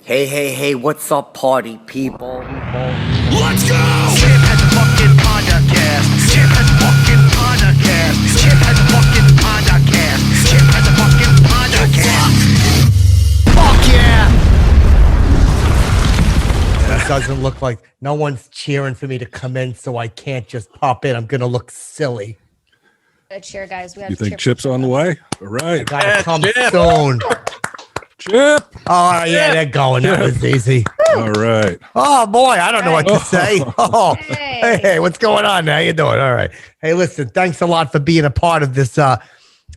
Hey, what's up, party people? Let's go! Chip has a fucking podcast. Chip has a fucking podcast. Chip has a fucking podcast. Chip has a fucking podcast. Fuck yeah! It doesn't look like no one's cheering for me to come in, so I can't just pop in. I'm gonna look silly. Cheer, guys. We have You think Chip's on the way? All right. Gotta come soon. Chip. Oh yeah, they're going. That was easy. All right. Oh boy, I don't know what to say. Oh, hey, what's going on? How you doing? All right. Hey, listen, thanks a lot for being a part of this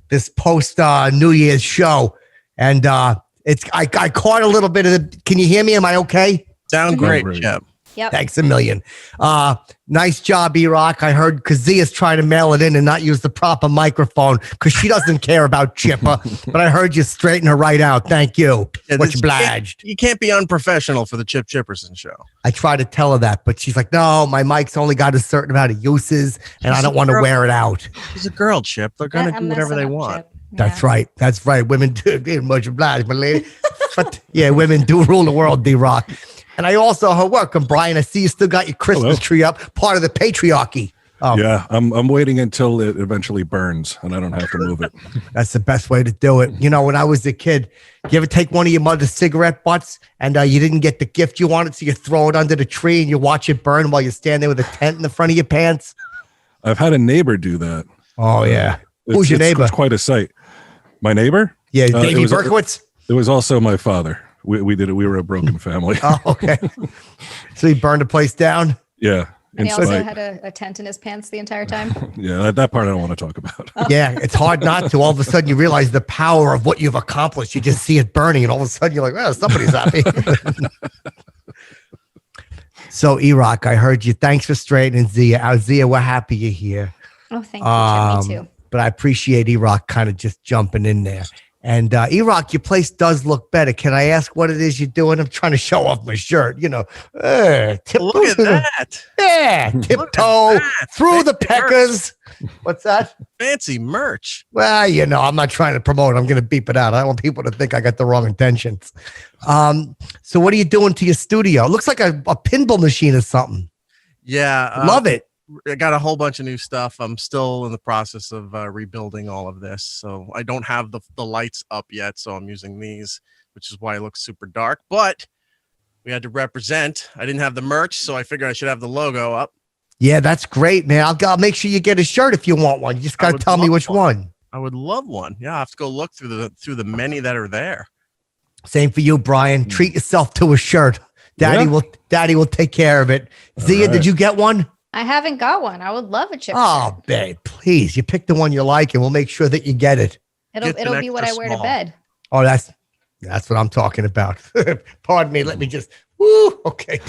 this post New Year's show. And I caught a little bit of the. Can you hear me? Am I okay? Sound great, Chip. Yep. Thanks a million. Nice job, E-Rock. I heard Kazia's trying to mail it in and not use the proper microphone because she doesn't care about Chipper. But I heard you straighten her right out. Thank you. Much obliged. You can't be unprofessional for the Chip Chipperson show. I tried to tell her that, but she's like, no, my mic's only got a certain amount of uses and I don't want to wear it out. She's a girl, Chip. They're going to do whatever they want. That's right. That's right. Women do. Much obliged, my lady. But yeah, women do rule the world, D-Rock. And I also, welcome, Brian. I see you still got your Christmas tree up, part of the patriarchy. Yeah, I'm waiting until it eventually burns and I don't have to move it. That's the best way to do it. You know, when I was a kid, you ever take one of your mother's cigarette butts and you didn't get the gift you wanted, so you throw it under the tree and you watch it burn while you stand there with a tent in the front of your pants? I've had a neighbor do that. Oh, yeah. Who's your neighbor? It's quite a sight. My neighbor? Yeah, Davey Berkowitz? It was also my father. We did it. We were a broken family. Oh, okay. So he burned the place down? Yeah. And he also had a tent in his pants the entire time? Yeah, that part I don't want to talk about. Yeah, it's hard not to. All of a sudden you realize the power of what you've accomplished. You just see it burning and all of a sudden you're like, well, somebody's happy. So, E-Rock, I heard you. Thanks for straightening Zia. Zia, we're happy you're here. Oh, thank you, Chip. Me too. But I appreciate E-Rock kind of just jumping in there. And E-Rock, your place does look better. Can I ask what it is you're doing? I'm trying to show off my shirt. You know, Look at that. Yeah, tiptoe through the peckers. What's that? Fancy merch. Well, you know, I'm not trying to promote it. I'm going to beep it out. I don't want people to think I got the wrong intentions. So what are you doing to your studio? It looks like a pinball machine or something. Yeah. Love it. I got a whole bunch of new stuff. I'm still in the process of rebuilding all of this. So I don't have the lights up yet. So I'm using these, which is why it looks super dark. But we had to represent. I didn't have the merch, so I figured I should have the logo up. Yeah, that's great, man. I'll make sure you get a shirt if you want one. You just got to tell me which one. I would love one. Yeah, I have to go look through the many that are there. Same for you, Brian. Treat yourself to a shirt. Daddy will take care of it. Zia, right. Did you get one? I haven't got one. I would love a Chip. Oh, babe, please. You pick the one you like and we'll make sure that you get it. It'll be what I wear to bed. Oh, that's what I'm talking about. Pardon me. Let me just, woo. Okay.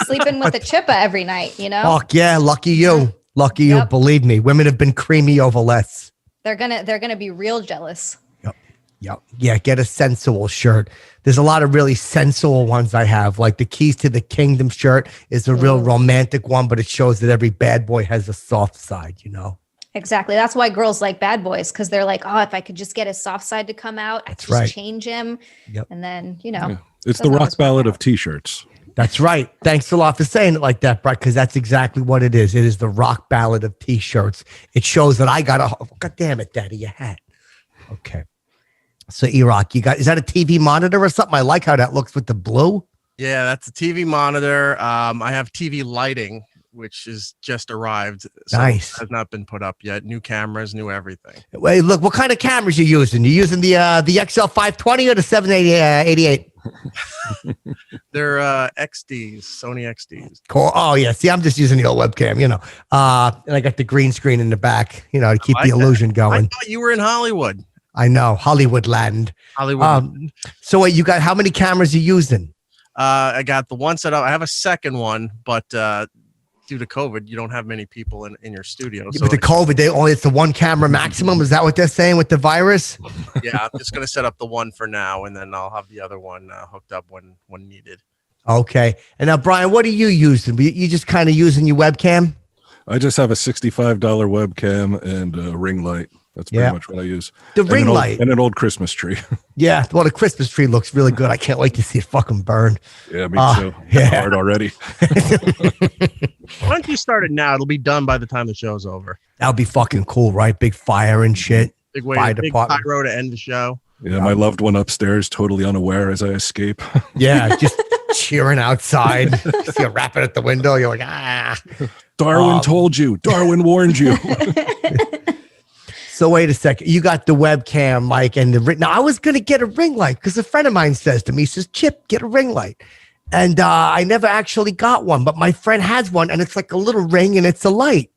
Sleeping with a Chippa every night, you know? Fuck yeah. Lucky you. Lucky you. Believe me. Women have been creamy over less. They're gonna be real jealous. Yep. Yeah, get a sensual shirt. There's a lot of really sensual ones I have. Like the Keys to the Kingdom shirt is a real romantic one, but it shows that every bad boy has a soft side, you know? Exactly. That's why girls like bad boys, because they're like, oh, if I could just get his soft side to come out, I could just change him. Yep. And then, you know. Yeah. It's the rock ballad of t-shirts. That's right. Thanks a lot for saying it like that, Brett, because that's exactly what it is. It is the rock ballad of t-shirts. It shows that I got God damn it, Daddy, your hat. Okay. So E-Rock, is that a TV monitor or something? I like how that looks with the blue. Yeah, that's a TV monitor. I have TV lighting, which is just arrived. So nice. It has not been put up yet. New cameras, new everything. Wait, look, what kind of cameras you using? You using the XL520 or the 788? They're XDs, Sony XDs. Cool. Oh yeah. See, I'm just using the old webcam, you know. And I got the green screen in the back, you know, to keep the illusion going. I thought you were in Hollywood. I know, Hollywood land. So wait, you got how many cameras you using? I got the one set up. I have a second one, but due to COVID, you don't have many people in your studio. So with the COVID, it's the one camera maximum. Is that what they're saying with the virus? Yeah, I'm just gonna set up the one for now, and then I'll have the other one hooked up when needed. Okay. And now, Brian, what are you using? You just kind of using your webcam? I just have a $65 webcam and a ring light. That's pretty much what I use. The ring light. And an old Christmas tree. Yeah, well, the Christmas tree looks really good. I can't wait to see it fucking burn. Yeah, me too. Yeah. Hard already. Why don't you start it now? It'll be done by the time the show's over. That would be fucking cool, right? Big fire and shit. Big way, Fire big department. pyro to end the show. Yeah, my loved one upstairs, totally unaware as I escape. Yeah, just cheering outside. See a rapping at the window. You're like, ah. Darwin told you. Darwin warned you. So wait a second. You got the webcam, Mike, and the ring. Now I was gonna get a ring light because a friend of mine says to me, he says, "Chip, get a ring light." And I never actually got one, but my friend has one, and it's like a little ring, and it's a light.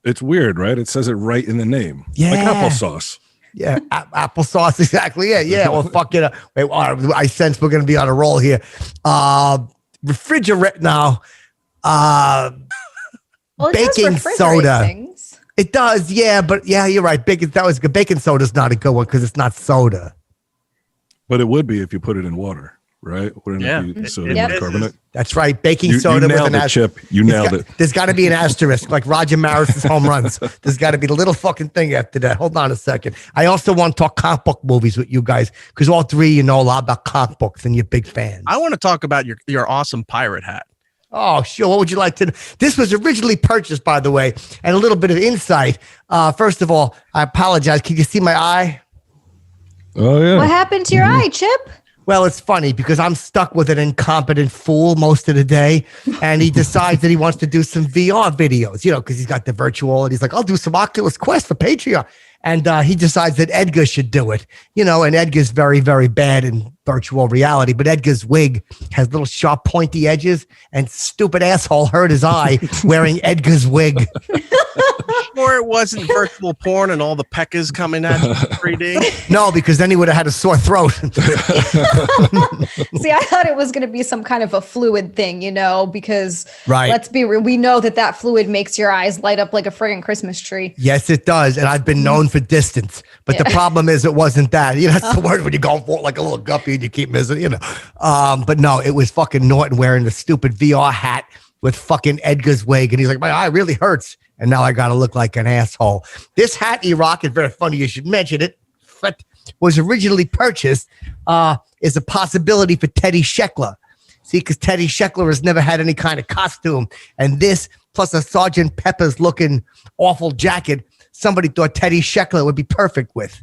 It's weird, right? It says it right in the name. Yeah. Like applesauce. Yeah, applesauce, exactly. Yeah. Well, fuck it. Wait, I sense we're gonna be on a roll here. Refrigerate now. Well, it does Baking refrigerate soda. things. It does, yeah, but yeah, you're right. That was good. Baking soda's not a good one because it's not soda. But it would be if you put it in water, right? Wouldn't Yeah. it be sodium Yep. bicarbonate? That's right. Baking You soda with nailed an it, asterisk. Chip. You nailed it. There's got to be an asterisk, like Roger Maris's home runs. There's got to be the little fucking thing after that. Hold on a second. I also want to talk comic book movies with you guys because all three, you know a lot about comic books and you're big fans. I want to talk about your awesome pirate hat. Oh, sure. What would you like to know? This was originally purchased, by the way, and a little bit of insight. First of all, I apologize. Can you see my eye? Oh, yeah. What happened to your eye, Chip? Well, it's funny because I'm stuck with an incompetent fool most of the day, and he decides that he wants to do some VR videos, you know, because he's got the virtual, and he's like, I'll do some Oculus Quest for Patreon. And he decides that Edgar should do it, you know, and Edgar's very, very bad in virtual reality, but Edgar's wig has little sharp pointy edges, and stupid asshole hurt his eye wearing Edgar's wig. Sure, it wasn't virtual porn and all the pecas coming at you in 3D. No, because then he would have had a sore throat. See, I thought it was going to be some kind of a fluid thing, you know, because let's be real, we know that fluid makes your eyes light up like a friggin' Christmas tree. Yes, it does. And I've been known for distance. But the problem is it wasn't that. You know, that's the word when you go for like a little guppy and you keep missing, you know. But no, it was fucking Norton wearing the stupid VR hat with fucking Edgar's wig. And he's like, my eye really hurts. And now I got to look like an asshole. This hat he rocked is very funny. You should mention it. But was originally purchased is a possibility for Teddy Sheckler. See, because Teddy Sheckler has never had any kind of costume. And this, plus a Sergeant Pepper's looking awful jacket, somebody thought Teddy Sheckler would be perfect with.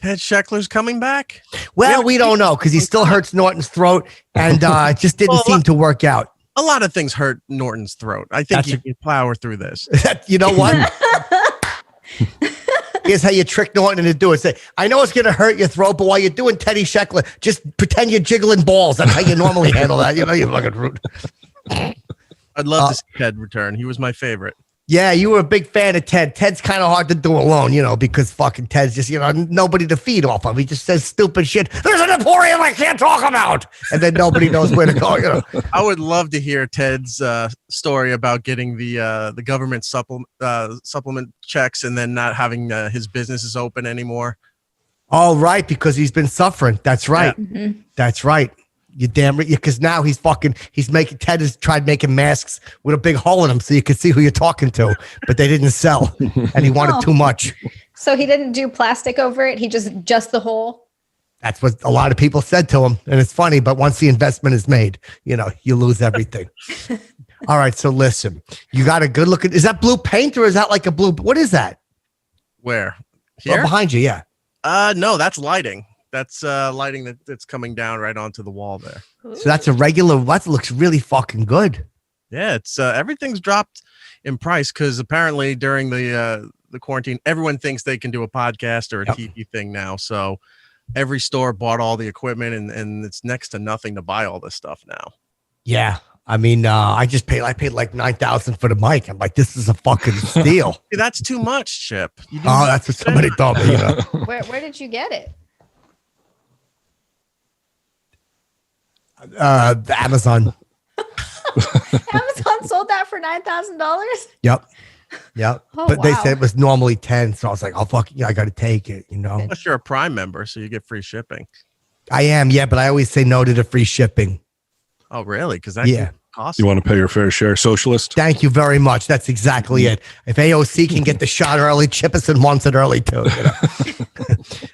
Ted Sheckler's coming back? Well, we don't know because he still hurts Norton's throat and just didn't seem to work out. A lot of things hurt Norton's throat. I think you can power through this. You know what? Here's how you trick Norton into do it. Say, I know it's going to hurt your throat, but while you're doing Teddy Sheckler, just pretend you're jiggling balls. That's how you normally handle that. You know, you fucking rude. I'd love to see Ted return. He was my favorite. Yeah, you were a big fan of Ted. Ted's kind of hard to do alone, you know, because fucking Ted's just, you know, nobody to feed off of. He just says stupid shit. There's an emporium I can't talk about. And then nobody knows where to go, you know. I would love to hear Ted's story about getting the government supplement checks and then not having his businesses open anymore. Oh, right, because he's been suffering. That's right. Yeah. Mm-hmm. That's right. You damn right. Because now Ted has tried making masks with a big hole in them so you could see who you're talking to, but they didn't sell and he wanted too much. So he didn't do plastic over it. He just the hole. That's what a lot of people said to him. And it's funny, but once the investment is made, you know, you lose everything. All right. So listen, you got a good looking, is that blue paint or is that like a blue, what is that? Where? Here? Oh, behind you. Yeah. No, that's lighting. That's lighting that's coming down right onto the wall there. So that's a regular, that looks really fucking good. Yeah, it's everything's dropped in price because apparently during the quarantine, everyone thinks they can do a podcast or a TV thing now. So every store bought all the equipment and it's next to nothing to buy all this stuff now. Yeah. I mean, I paid like $9,000 for the mic. I'm like, this is a fucking steal. See, that's too much, Chip. Oh, that's what somebody told me. You know? Where did you get it? Amazon. Amazon sold that for $9,000. Yep. Oh, but they said it was normally 10, so I was like, "Oh fuck, I got to take it." You know. Unless you're a Prime member, so you get free shipping. I am, yeah, but I always say no to the free shipping. Oh, really? Because that can Awesome. You want to pay your fair share, socialist? Thank you very much. That's exactly it. If AOC can get the shot early, Chipperson wants it early too. You know?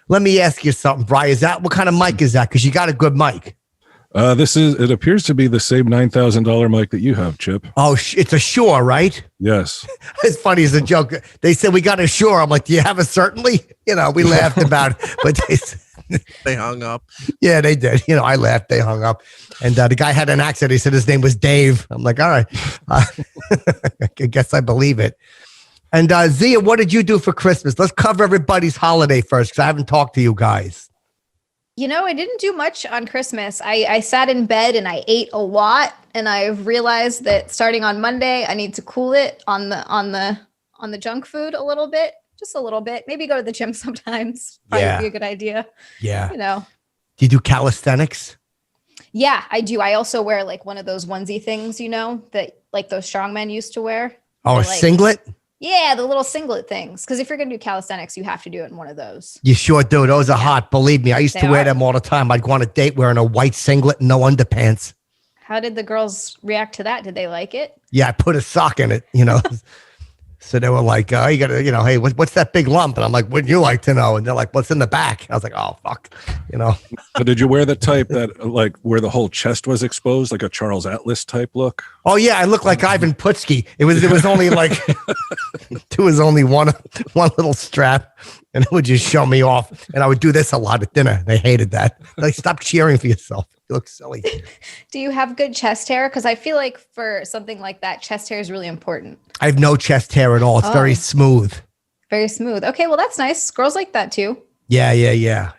Let me ask you something, Brian. What kind of mic is that? Because you got a good mic. It appears to be the same $9,000 mic that you have, Chip. Oh, it's a Shure, right? Yes. It's funny as a joke. They said we got a Shure. I'm like, do you have a certainly? You know, we laughed about it, but they hung up. Yeah, they did. You know, I laughed. They hung up, and the guy had an accent. He said his name was Dave. I'm like, all right, I guess I believe it. And Zia, what did you do for Christmas? Let's cover everybody's holiday first, because I haven't talked to you guys. You know, I didn't do much on Christmas. I sat in bed and I ate a lot, and I've realized that starting on Monday, I need to cool it on the junk food a little bit, just a little bit. Maybe go to the gym sometimes. Probably be a good idea. Yeah. You know. Do you do calisthenics? Yeah, I do. I also wear like one of those onesie things, you know, that like those strongmen used to wear. Oh, a singlet? Yeah, the little singlet things. Because if you're going to do calisthenics, you have to do it in one of those. You sure do. Those are hot. Believe me. I used to wear them all the time. I'd go on a date wearing a white singlet and no underpants. How did the girls react to that? Did they like it? Yeah, I put a sock in it, you know. So they were like, you got to, you know, hey, what's that big lump? And I'm like, wouldn't you like to know? And they're like, what's in the back? I was like, oh, fuck, you know. But did you wear the type that, like, where the whole chest was exposed, like a Charles Atlas type look? Oh, yeah, I looked like Ivan Putski. It was only like, there was only one little strap, and it would just show me off. And I would do this a lot at dinner. They hated that. Like, stop cheering for yourself. You look silly. Do you have good chest hair? Because I feel like for something like that, chest hair is really important. I have no chest hair at all. It's very smooth. Very smooth. Okay, well, that's nice. Girls like that too. Yeah.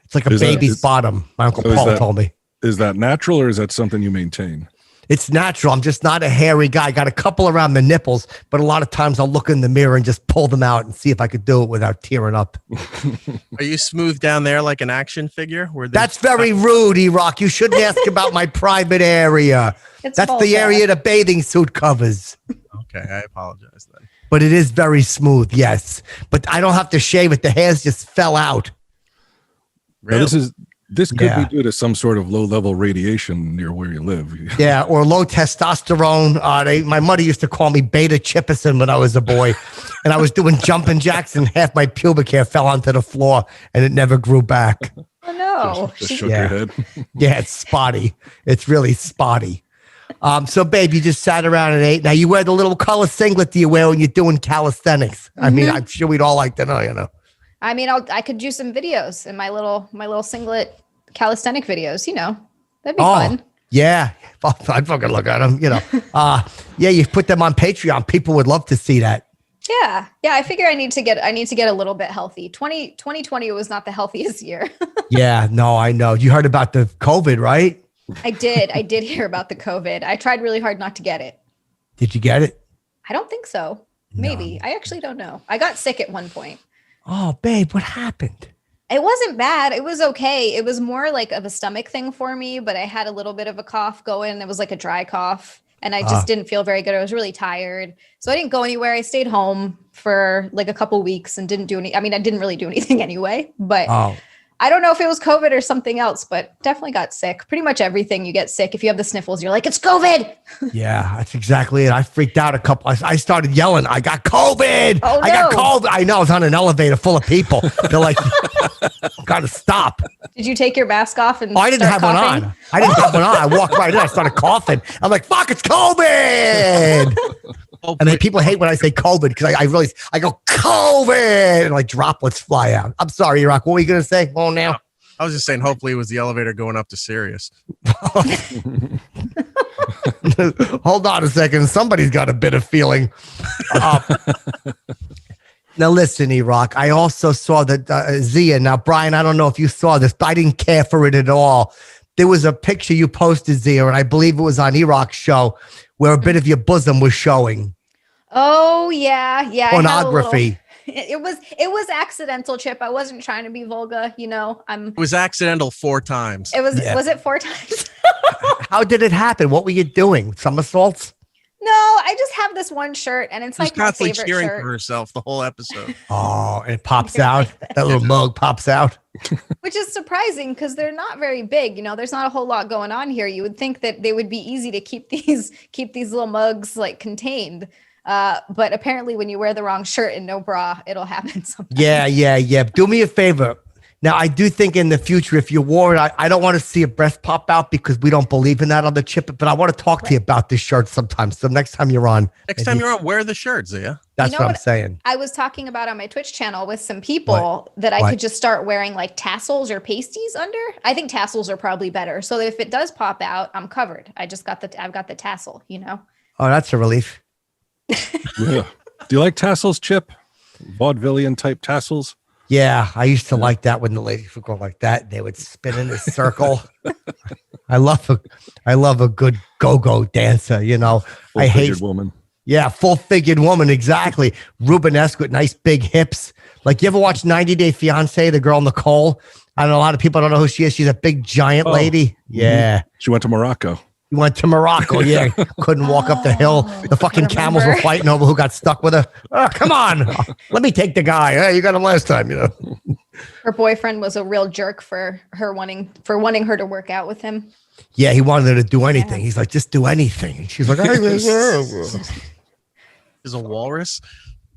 It's like a baby's bottom. My Uncle Paul told me. Is that natural, or is that something you maintain? It's natural. I'm just not a hairy guy. I got a couple around the nipples, but a lot of times I'll look in the mirror and just pull them out and see if I could do it without tearing up. Are you smooth down there like an action figure? That's very rude, E-Rock. You shouldn't ask about my private area. That's the area the bathing suit covers. Okay, I apologize then. But it is very smooth, yes. But I don't have to shave it. The hairs just fell out. Really? Now, this could be due to some sort of low-level radiation near where you live. Yeah, or low testosterone. My mother used to call me Beta Chipperson when I was a boy. And I was doing jumping jacks and half my pubic hair fell onto the floor and it never grew back. Oh, no. Just shook your head. Yeah, it's spotty. It's really spotty. So, babe, you just sat around and ate. Now, you wear the little color singlet do you wear when you're doing calisthenics? I mean, I'm sure we'd all like to know, you know. I mean, I could do some videos in my little singlet calisthenic videos, you know. That'd be fun. Yeah. I'd fucking look at them, you know. Yeah, you put them on Patreon. People would love to see that. Yeah. I figure I need to get a little bit healthy. 2020 was not the healthiest year. Yeah, no, I know. You heard about the COVID, right? I did hear about the COVID. I tried really hard not to get it. Did you get it? I don't think so. Maybe. No. I actually don't know. I got sick at one point. Oh, babe, what happened? It wasn't bad. It was okay. It was more like of a stomach thing for me, but I had a little bit of a cough going. It was like a dry cough, and I just didn't feel very good. I was really tired. So I didn't go anywhere. I stayed home for like a couple weeks and didn't do any. I mean, I didn't really do anything anyway, but I don't know if it was COVID or something else, but definitely got sick. Pretty much everything you get sick. If you have the sniffles, you're like, it's COVID. Yeah, that's exactly it. I freaked out I started yelling, I got COVID. Oh, no. I got COVID. I know, I was on an elevator full of people. They're like, gotta stop. Did you take your mask off and I didn't have one on. I didn't have one on. I walked right in. I started coughing. I'm like, fuck, it's COVID. And then people hate when I say COVID because I go COVID and like droplets fly out. I'm sorry, Rock. What were you gonna say? Oh, now I was just saying. Hopefully, it was the elevator going up to Sirius. Hold on a second. Somebody's got a bit of feeling. Now listen, E-Rock. I also saw that Zia. Now, Brian, I don't know if you saw this, but I didn't care for it at all. There was a picture you posted, Zia, and I believe it was on E-Rock's show where a bit of your bosom was showing. Oh, yeah. Pornography. It was accidental, Chip. I wasn't trying to be vulgar, you know. It was accidental 4 times. Was it 4 times? How did it happen? What were you doing? Somersaults? No, I just have this one shirt, and it's She's like my constantly favorite cheering shirt. for herself the whole episode. Oh, and it pops They're out. like That little mug pops out. Which is surprising because they're not very big. You know, there's not a whole lot going on here. You would think that they would be easy to keep these little mugs like contained. But apparently when you wear the wrong shirt and no bra, it'll happen sometimes. Yeah. Do me a favor. Now, I do think in the future, if you wore it, I don't want to see a breast pop out because we don't believe in that on the chip. But I want to talk to you about this shirt sometime. So next time you're on. Next time you're on, wear the shirt, Zia. That's You know what I'm what saying. I was talking about on my Twitch channel with some people that I could just start wearing like tassels or pasties under. I think tassels are probably better. So that if it does pop out, I'm covered. I've got the tassel, you know? Oh, that's a relief. Yeah. Do you like tassels, Chip? Vaudevillian type tassels? Yeah, I used to like that when the ladies would go like that. They would spin in a circle. I love a good go-go dancer, you know. I hate Full-figured woman. Yeah, full-figured woman, exactly. Rubenesque with nice big hips. Like, you ever watch 90 Day Fiancé, the girl Nicole? I don't know, a lot of people don't know who she is. She's a big, giant lady. Yeah. She went to Morocco. You went to Morocco, yeah. Couldn't walk up the hill. The fucking camels were fighting over who got stuck with her. Oh, come on. Let me take the guy. Hey, you got him last time, you know. Her boyfriend was a real jerk for wanting her to work out with him. Yeah, he wanted her to do anything. He's like, just do anything. And she's like, Is a walrus?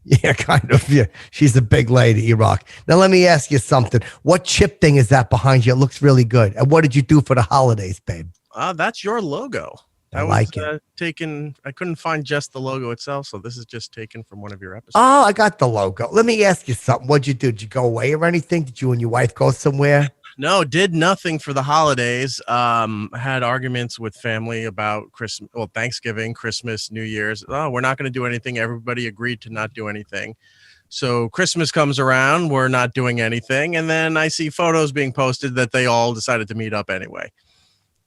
yeah, kind of. Yeah, she's a big lady, E-Rock. Now, let me ask you something. What chip thing is that behind you? It looks really good. And what did you do for the holidays, babe? That's your logo. I like it. Taken. I couldn't find just the logo itself, so this is just taken from one of your episodes. Oh, I got the logo. Let me ask you something. What'd you do? Did you go away or anything? Did you and your wife go somewhere? No, did nothing for the holidays. Had arguments with family about Christmas, well, Thanksgiving, Christmas, New Year's. Oh, we're not going to do anything. Everybody agreed to not do anything. So Christmas comes around, we're not doing anything, and then I see photos being posted that they all decided to meet up anyway.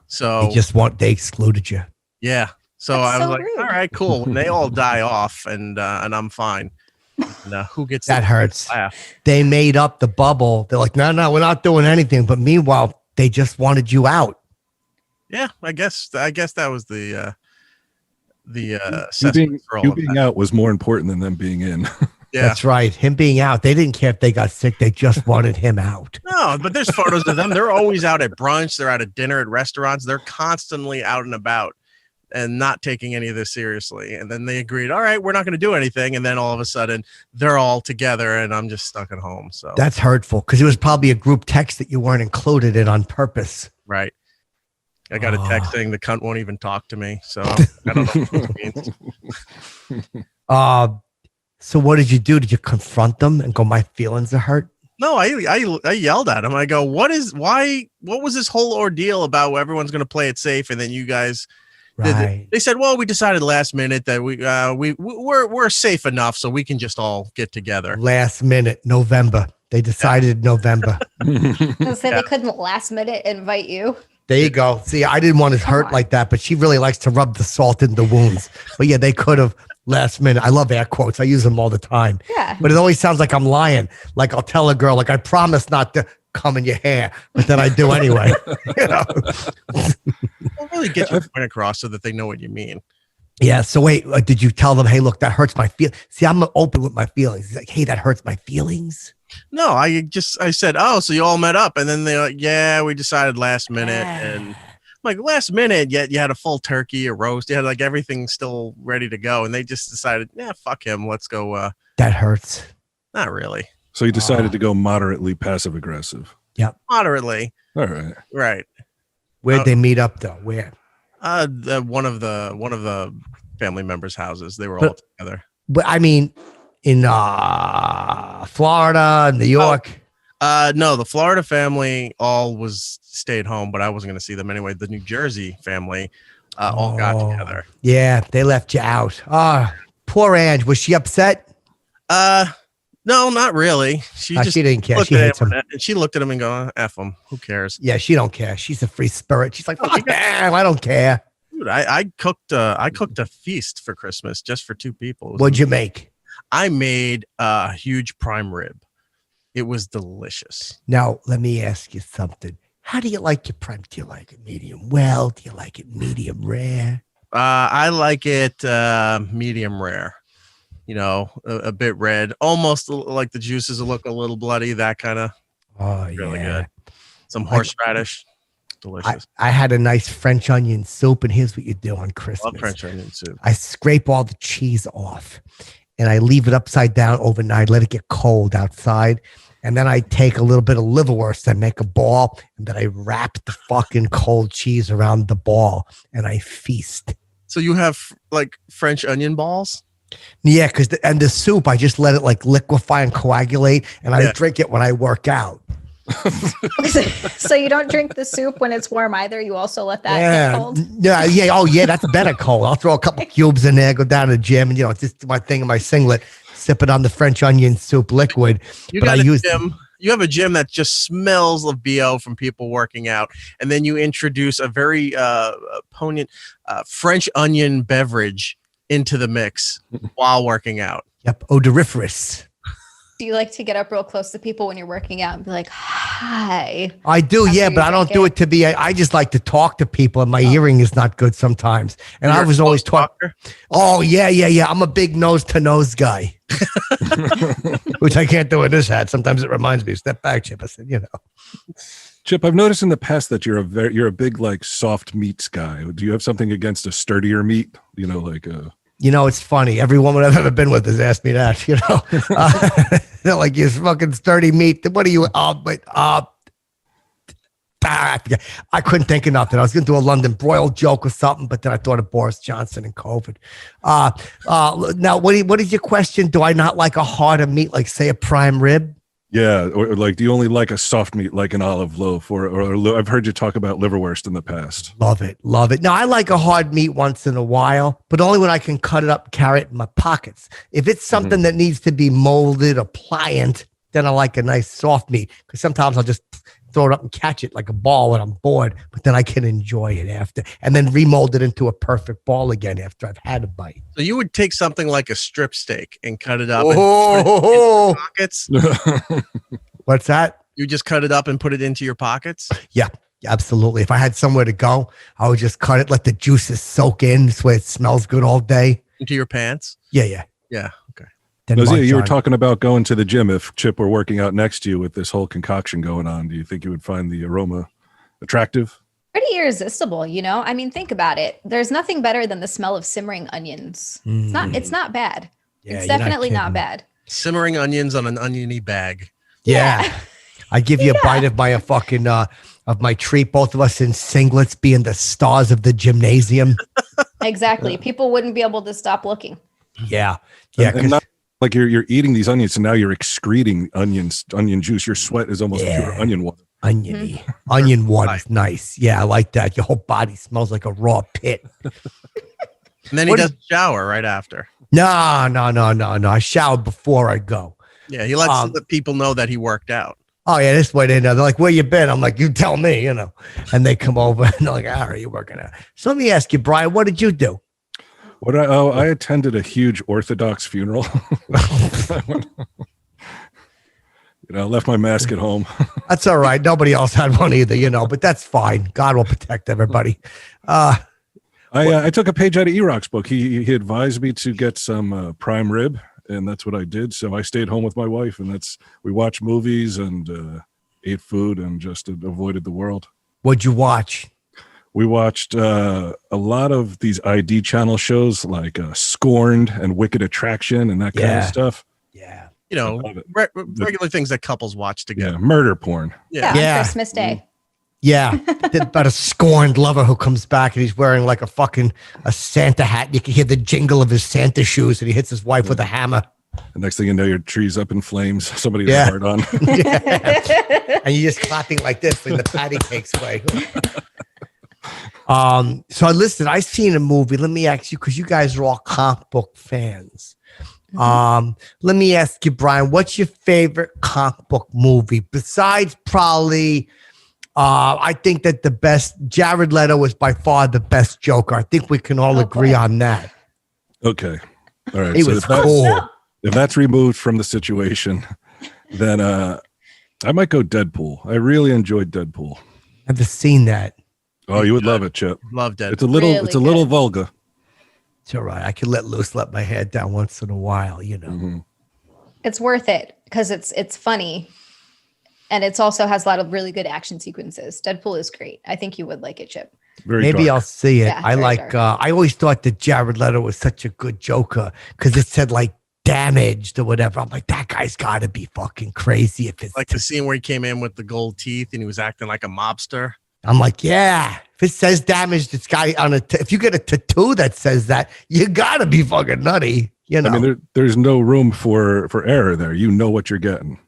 So They excluded you. yeah. So That's I was so like, rude. all right, cool. When they all die off, and I'm fine. And, who gets That to hurts. laugh? They made up the bubble. They're like, no, we're not doing anything. But meanwhile, they just wanted you out. Yeah, I guess that was the You assessment for all you of being that. out was more important than them being in. Yeah. That's right. Him being out. They didn't care if they got sick. They just wanted him out. No, but there's photos of them. They're always out at brunch. They're out at dinner at restaurants. They're constantly out and about and not taking any of this seriously. And then they agreed, all right, we're not going to do anything. And then all of a sudden they're all together and I'm just stuck at home. So That's hurtful because it was probably a group text that you weren't included in on purpose. right. I got a text saying the cunt won't even talk to me. So I don't know what it means. So what did you do? Did you confront them and go, my feelings are hurt? No, I yelled at him. I go, what was this whole ordeal about? Everyone's going to play it safe. And then you guys, Right. they said, well, we decided last minute that we're safe enough. So we can just all get together. Last minute, November. They decided November. So they couldn't last minute invite you. There you go. See, I didn't want it hurt like that, but she really likes to rub the salt in the wounds. But yeah, they could have last minute. I love air quotes. I use them all the time. Yeah. But it always sounds like I'm lying. Like I'll tell a girl, like I promise not to come in your hair, but then I do anyway. You know? Well, really get your point across so that they know what you mean. Yeah. So wait, did you tell them, hey, look, that hurts my feelings? See, I'm open with my feelings. He's like, hey, that hurts my feelings. No, I said, oh, so you all met up, and then they're like, yeah, we decided last minute, and I'm like last minute, yet you had a full turkey, a roast, you had like everything still ready to go, and they just decided, yeah, fuck him, let's go. That hurts. Not really, So you decided to go moderately passive aggressive. moderately, All right. right? Where'd they meet up though? Where? One of the family members' houses. They were all together. But I mean, in Florida, New York. No, the Florida family all stayed home, but I wasn't going to see them anyway. The New Jersey family all got together. Yeah, they left you out. Poor Ange. Was she upset? No, not really. She didn't care. looked She at hates him, him. and she looked at him and go, "F him. Who cares?" Yeah, she don't care. She's a free spirit. She's like, fuck them. I don't care. Dude, I cooked a feast for Christmas just for 2 people. What'd you make? I made a huge prime rib. It was delicious. Now, let me ask you something. How do you like your prime? Do you like it medium well? Do you like it medium rare? I like it medium rare. You know, a bit red, almost like the juices look a little bloody. That kind of really good. Some horseradish, delicious. I had a nice French onion soup, and here's what you do on Christmas. Love French onion soup. I scrape all the cheese off, and I leave it upside down overnight. Let it get cold outside. And then I take a little bit of liverwurst and make a ball, and then I wrap the fucking cold cheese around the ball, and I feast. So you have like French onion balls? Yeah, because the soup, I just let it like liquefy and coagulate, and I drink it when I work out. So you don't drink the soup when it's warm either? You also let that get cold? Yeah. Oh, yeah, that's better cold. I'll throw a couple cubes in there, go down to the gym, and, it's just my thing in my singlet, sip it on the French onion soup liquid. You have a gym that just smells of BO from people working out, and then you introduce a very poignant French onion beverage into the mix while working out. Yep, odoriferous. Do you like to get up real close to people when you're working out and be like, hi? I do, but I don't do it to be. I just like to talk to people, and my hearing is not good sometimes. And I was always taught. Oh, yeah. I'm a big nose to nose guy, which I can't do in this hat. Sometimes it reminds me, step back, Chip. I said, Chip, I've noticed in the past that you're a big like soft meats guy. Do you have something against a sturdier meat? It's funny. Every woman I've ever been with has asked me that. They're like, "You fucking sturdy meat. What are you?" I couldn't think of nothing. I was going to do a London broil joke or something, but then I thought of Boris Johnson and COVID. Now, what is your question? Do I not like a harder meat, like say a prime rib? Yeah, or like, do you only like a soft meat like an olive loaf, or I've heard you talk about liverwurst in the past. Love it. Now, I like a hard meat once in a while, but only when I can cut it up, carry it in my pockets. If it's something that needs to be molded or pliant, then I like a nice soft meat, because sometimes I'll just throw it up and catch it like a ball when I'm bored, but then I can enjoy it after, and then remold it into a perfect ball again after I've had a bite. So you would take something like a strip steak and cut it up and put it into your pockets? What's that? You just cut it up and put it into your pockets? Yeah, absolutely. If I had somewhere to go, I would just cut it, let the juices soak in so it smells good all day. Into your pants? Yeah. Okay. You were talking about going to the gym. If Chip were working out next to you with this whole concoction going on, do you think you would find the aroma attractive? Pretty irresistible, I mean, think about it. There's nothing better than the smell of simmering onions. It's not bad. Yeah, it's definitely not bad. Simmering onions on an oniony bag. Yeah. I give you a bite of my fucking of my treat. Both of us in singlets, being the stars of the gymnasium. Exactly. People wouldn't be able to stop looking. Yeah. And not like you're eating these onions, and now you're excreting onion juice. Your sweat is almost pure onion water. Oniony. Onion water is nice. Yeah, I like that. Your whole body smells like a raw pit. And then he doesn't shower right after. No. I shower before I go. Yeah, he lets the people know that he worked out. Oh, yeah, this way they know. They're like, where you been? I'm like, you tell me, And they come over and they're like, all right, you're working out. So let me ask you, Brian, what did you do? I attended a huge Orthodox funeral. I left my mask at home. That's all right. Nobody else had one either, but that's fine. God will protect everybody. I took a page out of E-Rock's book. He advised me to get some prime rib, and that's what I did. So I stayed home with my wife, and we watched movies and ate food and just avoided the world. What'd you watch? We watched a lot of these ID channel shows like Scorned and Wicked Attraction and that kind of stuff. Yeah. Regular things that couples watch together. Yeah, murder porn. Yeah. On Christmas Day. Yeah. About a scorned lover who comes back and he's wearing like a Santa hat. You can hear the jingle of his Santa shoes, and he hits his wife with a hammer. The next thing you know, your tree's up in flames. Somebody's hard on. And you're just clapping like this, like the patty cakes way. So I seen a movie. Let me ask you, because you guys are all comic book fans. Let me ask you, Brian, what's your favorite comic book movie besides probably I think that the best Jared Leto was by far the best Joker. I think we can all agree on that. Okay. All right. He was cool. If that's removed from the situation, then I might go Deadpool. I really enjoyed Deadpool. Never seen that. Oh, you would love it, Chip. Love Deadpool. It's a little vulgar. It's all right. I can let loose, let my head down once in a while, you know. Mm-hmm. It's worth it because it's funny. And it's also has a lot of really good action sequences. Deadpool is great. I think you would like it, Chip. Maybe I'll see it. Yeah, I like. I always thought that Jared Leto was such a good Joker because it said like damaged or whatever. I'm like, that guy's got to be fucking crazy. If it's Like the scene where he came in with the gold teeth and he was acting like a mobster. I'm like, yeah. If it says damaged, this guy on if you get a tattoo that says that, you gotta be fucking nutty. You know. I mean, there's no room for error there. You know what you're getting.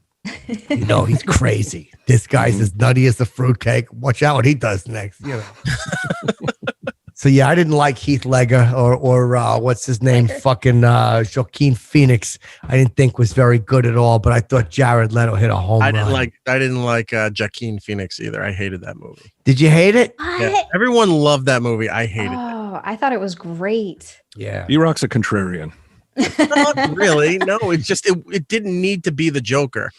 You know, he's crazy. This guy's as nutty as a fruitcake. Watch out what he does next. You know. So yeah, I didn't like Heath Ledger or what's his name, fucking Joaquin Phoenix. I didn't think was very good at all. But I thought Jared Leto hit a home run. I didn't like Joaquin Phoenix either. I hated that movie. Did you hate it? Yeah, everyone loved that movie. I hated it. Oh, I thought it was great. Yeah. E-Rock's a contrarian. Not really. No, it's just it didn't need to be the Joker.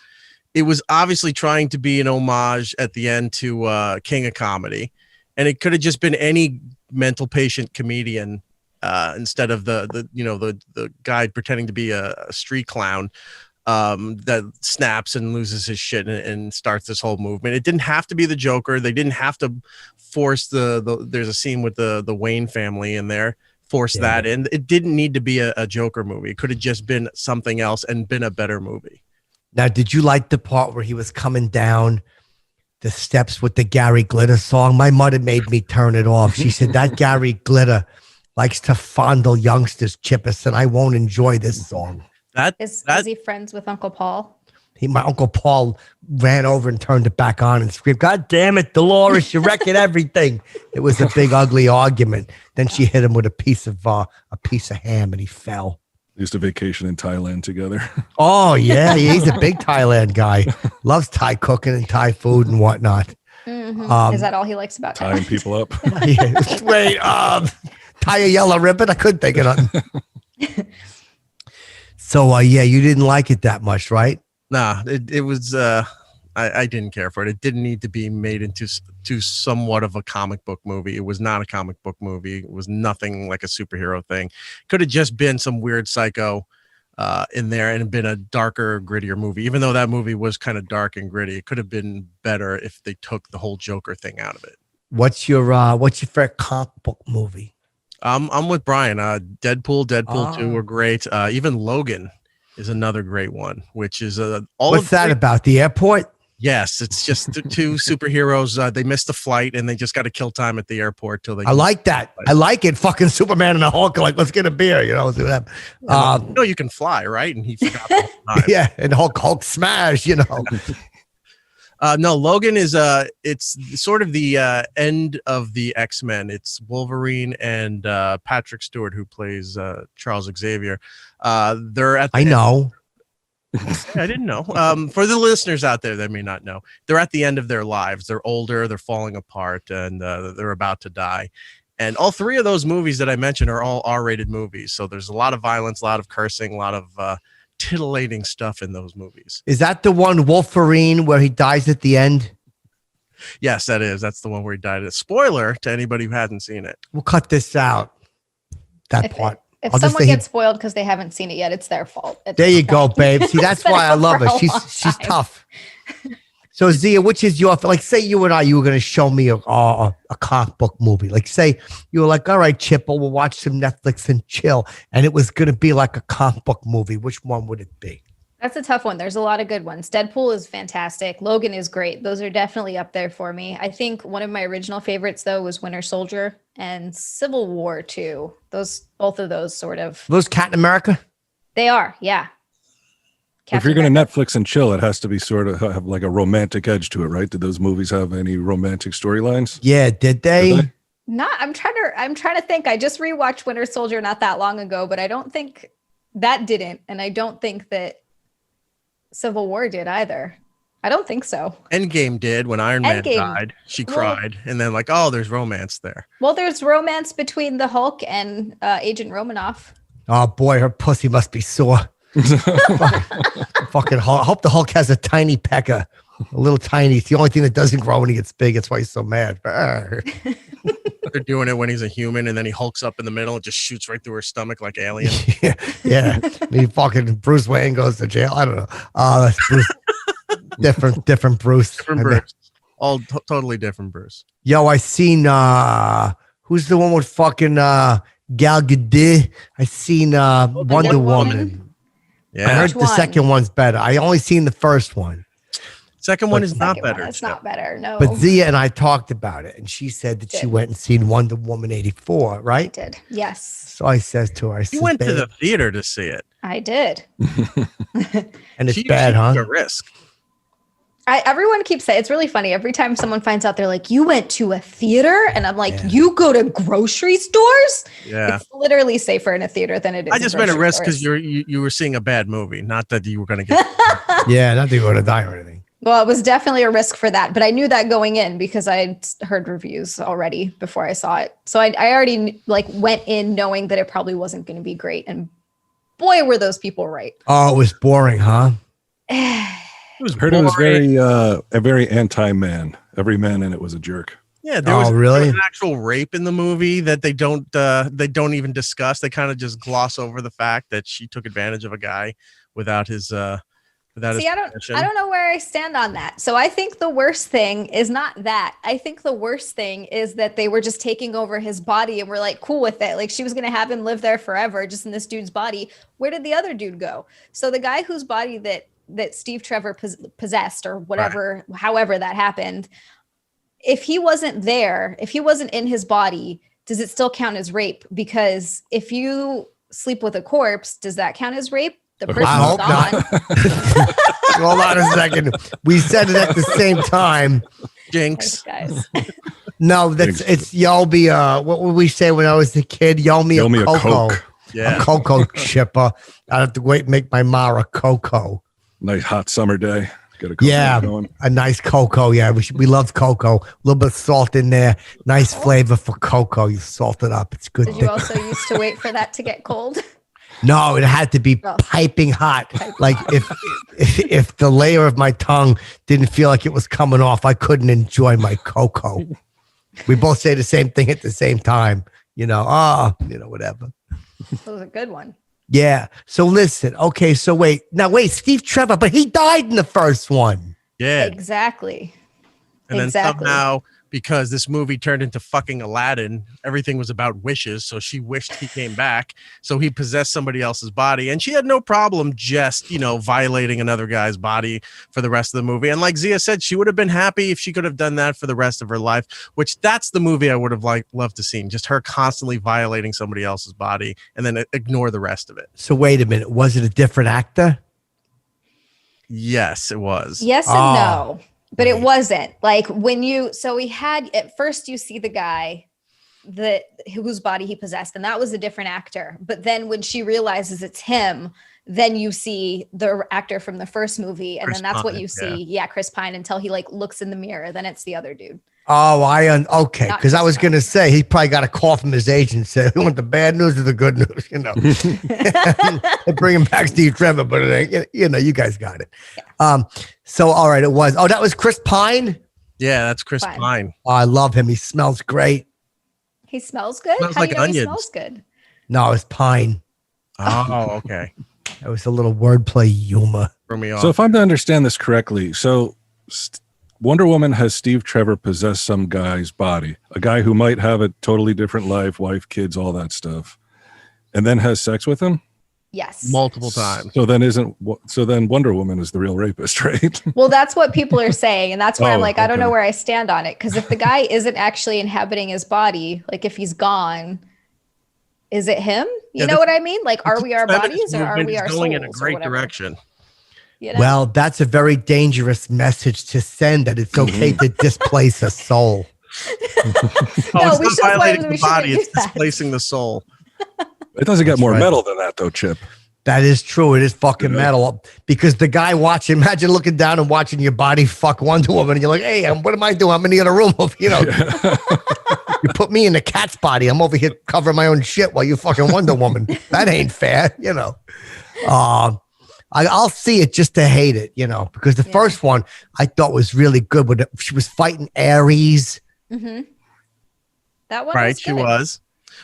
It was obviously trying to be an homage at the end to King of Comedy, and it could have just been any mental patient comedian instead of the guy pretending to be a street clown that snaps and loses his shit and starts this whole movement. It didn't have to be the Joker. They didn't have to force there's a scene with the Wayne family in there. Force that in. It didn't need to be a Joker movie. It could have just been something else and been a better movie. Now, did you like the part where he was coming down the steps with the Gary Glitter song? My mother made me turn it off. She said that Gary Glitter likes to fondle youngsters, Chipperson. I won't enjoy this song. Is he friends with Uncle Paul? My Uncle Paul ran over and turned it back on and screamed, "God damn it, Dolores, you're wrecking everything." It was a big, ugly argument. Then she hit him with a piece of ham and he fell. They used to vacation in Thailand together. Oh, yeah. He's a big Thailand guy. Loves Thai cooking and Thai food and whatnot. Mm-hmm. Is that all he likes about tying people up? Yeah. Wait, tie a yellow ribbon? I couldn't think of nothing. So, you didn't like it that much, right? Nah, it was. I didn't care for it. It didn't need to be made into somewhat of a comic book movie. It was not a comic book movie. It was nothing like a superhero thing. Could have just been some weird psycho in there and been a darker, grittier movie. Even though that movie was kind of dark and gritty, it could have been better if they took the whole Joker thing out of it. What's your favorite comic book movie? I'm with Brian. Deadpool 2 were great. Even Logan is another great one, which is what's that about? The airport? Yes, it's just two superheroes. They missed the flight and they just got to kill time at the airport till they. I like that. I like it. Fucking Superman and the Hulk are like, let's get a beer. You know, do that. You can fly, right? And he forgot the whole time. Yeah, and Hulk smash. You know. No, Logan is it's sort of the end of the X-Men. It's Wolverine and Patrick Stewart, who plays Charles Xavier. They're at the end. know. I didn't know. For the listeners out there that may not know, they're at the end of their lives. They're older, they're falling apart, and they're about to die. And all three of those movies that I mentioned are all R-rated movies. So there's a lot of violence, a lot of cursing, a lot of titillating stuff in those movies. Is that the one Wolverine where he dies at the end? Yes, that is. That's the one where he died. A spoiler to anybody who hasn't seen it. We'll cut this out. That part. If someone gets spoiled because they haven't seen it yet, it's their fault. There you go, babe. See, that's why I love her. She's tough. So Zia, which is your, like, say you and you were going to show me a comic book movie. Like, say you were like, all right, Chipper, we'll watch some Netflix and chill. And it was going to be like a comic book movie. Which one would it be? That's a tough one. There's a lot of good ones. Deadpool is fantastic. Logan is great. Those are definitely up there for me. I think one of my original favorites, though, was Winter Soldier and Civil War 2. Both of those sort of. Those Captain America? They are, yeah. If you're going to Netflix and chill, it has to be sort of have like a romantic edge to it, right? Did those movies have any romantic storylines? Yeah, did they? I'm trying to think. I just rewatched Winter Soldier not that long ago, but I don't think that didn't, and I don't think that Civil War did either. I don't think so. Endgame did when Iron Man died. She cried, and then like, oh, there's romance there. Well, there's romance between the Hulk and Agent Romanoff. Oh boy, her pussy must be sore. Fucking Hulk. I hope the Hulk has a tiny pecker, a little tiny. It's the only thing that doesn't grow when he gets big. That's why he's so mad. It they're doing it when he's a human, and then he hulks up in the middle and just shoots right through her stomach like Alien. Yeah. He fucking Bruce Wayne goes to jail. I don't know. That's Bruce. different Bruce. Different Bruce. All totally different Bruce. Yo, I seen who's the one with fucking Gal Gadot? I seen Wonder Woman. Yeah. I heard Which the one? second one's better. I only seen the first one. Second one is not Second better. one, it's not better. No. But Zia and I talked about it, and she said that she Did. went and seen Wonder Woman 84, I right? did. Yes, So I says to her, I You said, went to "Babe," the theater to see it. I did. and it's She bad, took huh? a risk. Everyone keeps saying it's really funny. Every time someone finds out, they're like, "You went to a theater," and I'm like, Yeah. "You go to grocery stores?" Yeah. It's literally safer in a theater than it is. I in just made a grocery risk because stores. you were seeing a bad movie, not that you were going to get. Yeah, not that you're going to die or anything. Well, it was definitely a risk for that, but I knew that going in because I heard reviews already before I saw it. So I already like went in knowing that it probably wasn't going to be great, and boy, were those people right. Oh, it was boring, huh? It was Heard it was boring. a very anti-man. Every man in it was a jerk. Yeah, there was really? an actual rape in the movie that they don't even discuss. They kind of just gloss over the fact that she took advantage of a guy without his See, I permission. don't know where I stand on that. So I think the worst thing is not that. I think the worst thing is that they were just taking over his body and were like cool with it. Like she was going to have him live there forever, just in this dude's body. Where did the other dude go? So the guy whose body that Steve Trevor possessed or whatever, however that happened, if he wasn't there, if he wasn't in his body, does it still count as rape? Because if you sleep with a corpse, does that count as rape? The person's I hope gone. not. Hold on a second. We said it at the same time. Jinx. Guys. No, it's y'all be what would we say when I was a kid? Y'all me Yell me a a cocoa. Coke. Yeah. A cocoa chipper. I have to wait and make my Mara cocoa. Nice hot summer day. Get a Coke Yeah, going. a nice cocoa. Yeah, we love cocoa. A little bit of salt in there. Nice flavor for cocoa. You salt it up. It's good. Did you also used to wait for that to get cold? No, it had to be Oh. piping hot. Like if the layer of my tongue didn't feel like it was coming off, I couldn't enjoy my cocoa. We both say the same thing at the same time. Whatever. That was a good one. Yeah. So listen. Okay. So wait. Steve Trevor, but he died in the first one. Yeah. Exactly. And then Exactly. somehow, because this movie turned into fucking Aladdin, everything was about wishes. So she wished he came back. So he possessed somebody else's body. And she had no problem just, violating another guy's body for the rest of the movie. And like Zia said, she would have been happy if she could have done that for the rest of her life, which that's the movie I would have loved to see. Just her constantly violating somebody else's body and then ignore the rest of it. So wait a minute. Was it a different actor? Yes, it was. Yes and Oh. no, but it wasn't like we had at first you see the guy whose body he possessed, and that was a different actor. But then when she realizes it's him, then you see the actor from the first movie, and Chris then that's what Pine, you see. Yeah, Chris Pine, until he like looks in the mirror, then it's the other dude. Oh, okay. Not Because I was just going to say he probably got a call from his agent and said, "We want the bad news or the good news?" And bring him back Steve Trevor, but it ain't, you guys got it. So all right, it was. Oh, that was Chris Pine. Yeah, that's Chris Fine. Pine. Oh, I love him. He smells great. He smells good. Smells How like do you know onions. he smells good? No, it's Pine. Oh, okay. It was a little wordplay humor. Throw me off. So if I'm to understand this correctly, Wonder Woman has Steve Trevor possess some guy's body, a guy who might have a totally different life, wife, kids, all that stuff, and then has sex with him. Yes. Multiple times. So then Wonder Woman is the real rapist, right? Well, that's what people are saying. And that's where I'm Oh, like, I don't okay. know where I stand on it. Because if the guy isn't actually inhabiting his body, like if he's gone, is it him? You Yeah, know what I mean? Like, are we our Feminist bodies or are movement we is our going souls in a or great whatever? direction. You know? Well, that's a very dangerous message to send. That it's okay to displace a soul. Oh, No, it's we not shouldn't violating let- we the body; shouldn't it's do that. displacing the soul. It doesn't get That's more right. metal than that, though, Chip. That is true. It is fucking Yeah. metal because the guy watching, imagine looking down and watching your body fuck Wonder Woman. And you're like, hey, what am I doing? I'm in the other room. You put me in the cat's body. I'm over here covering my own shit while you fucking Wonder Woman. That ain't fair, I'll see it just to hate it, because the first one I thought was really good. She was fighting Ares. Mhm. That one Right, was she good. was.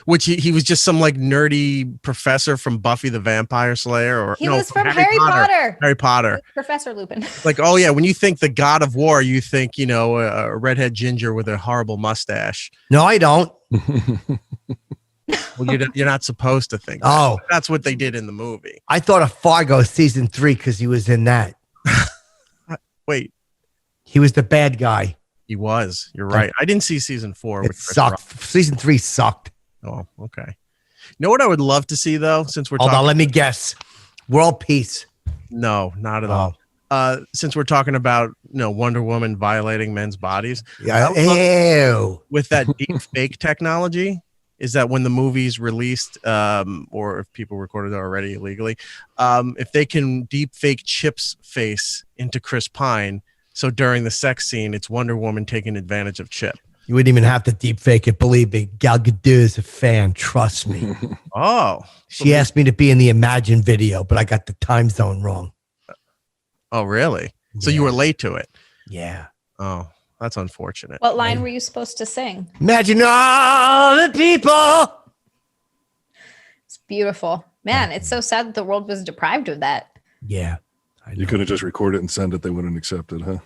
Which he was just some like nerdy professor from Buffy the Vampire Slayer, or He was from Harry Potter. Harry Potter. Professor Lupin. Like, oh yeah, when you think the God of War, you think, you know, a redhead ginger with a horrible mustache. No, I don't. Well, you're not supposed to think that. Oh, That's what they did in the movie. I thought of Fargo season 3 because he was in that. Wait, He was the bad guy. he was. You're right. I didn't see season 4. It with Chris sucked. Rock. Season 3 sucked. Oh, okay. You know what I would love to see though, since we're Hold talking. on, let me guess. World peace. No, not at Oh. all. Since we're talking about, you know, Wonder Woman violating men's bodies, Yeah. Ew. with that deep fake technology, is that when the movie's released, or if people recorded it already illegally, if they can deep fake Chip's face into Chris Pine, so during the sex scene, it's Wonder Woman taking advantage of Chip. You wouldn't even have to deep fake it. Believe me. Gal Gadot is a fan. Trust me. Oh, She asked me to be in the Imagine video, but I got the time zone wrong. oh, really? So you Yeah. were late to it. Yeah. Oh, that's unfortunate. What line were you supposed to sing? Imagine all the people. It's beautiful. Man, it's so sad that the world was deprived of that. Yeah. You could have just recorded it and sent it. They wouldn't accept it, huh?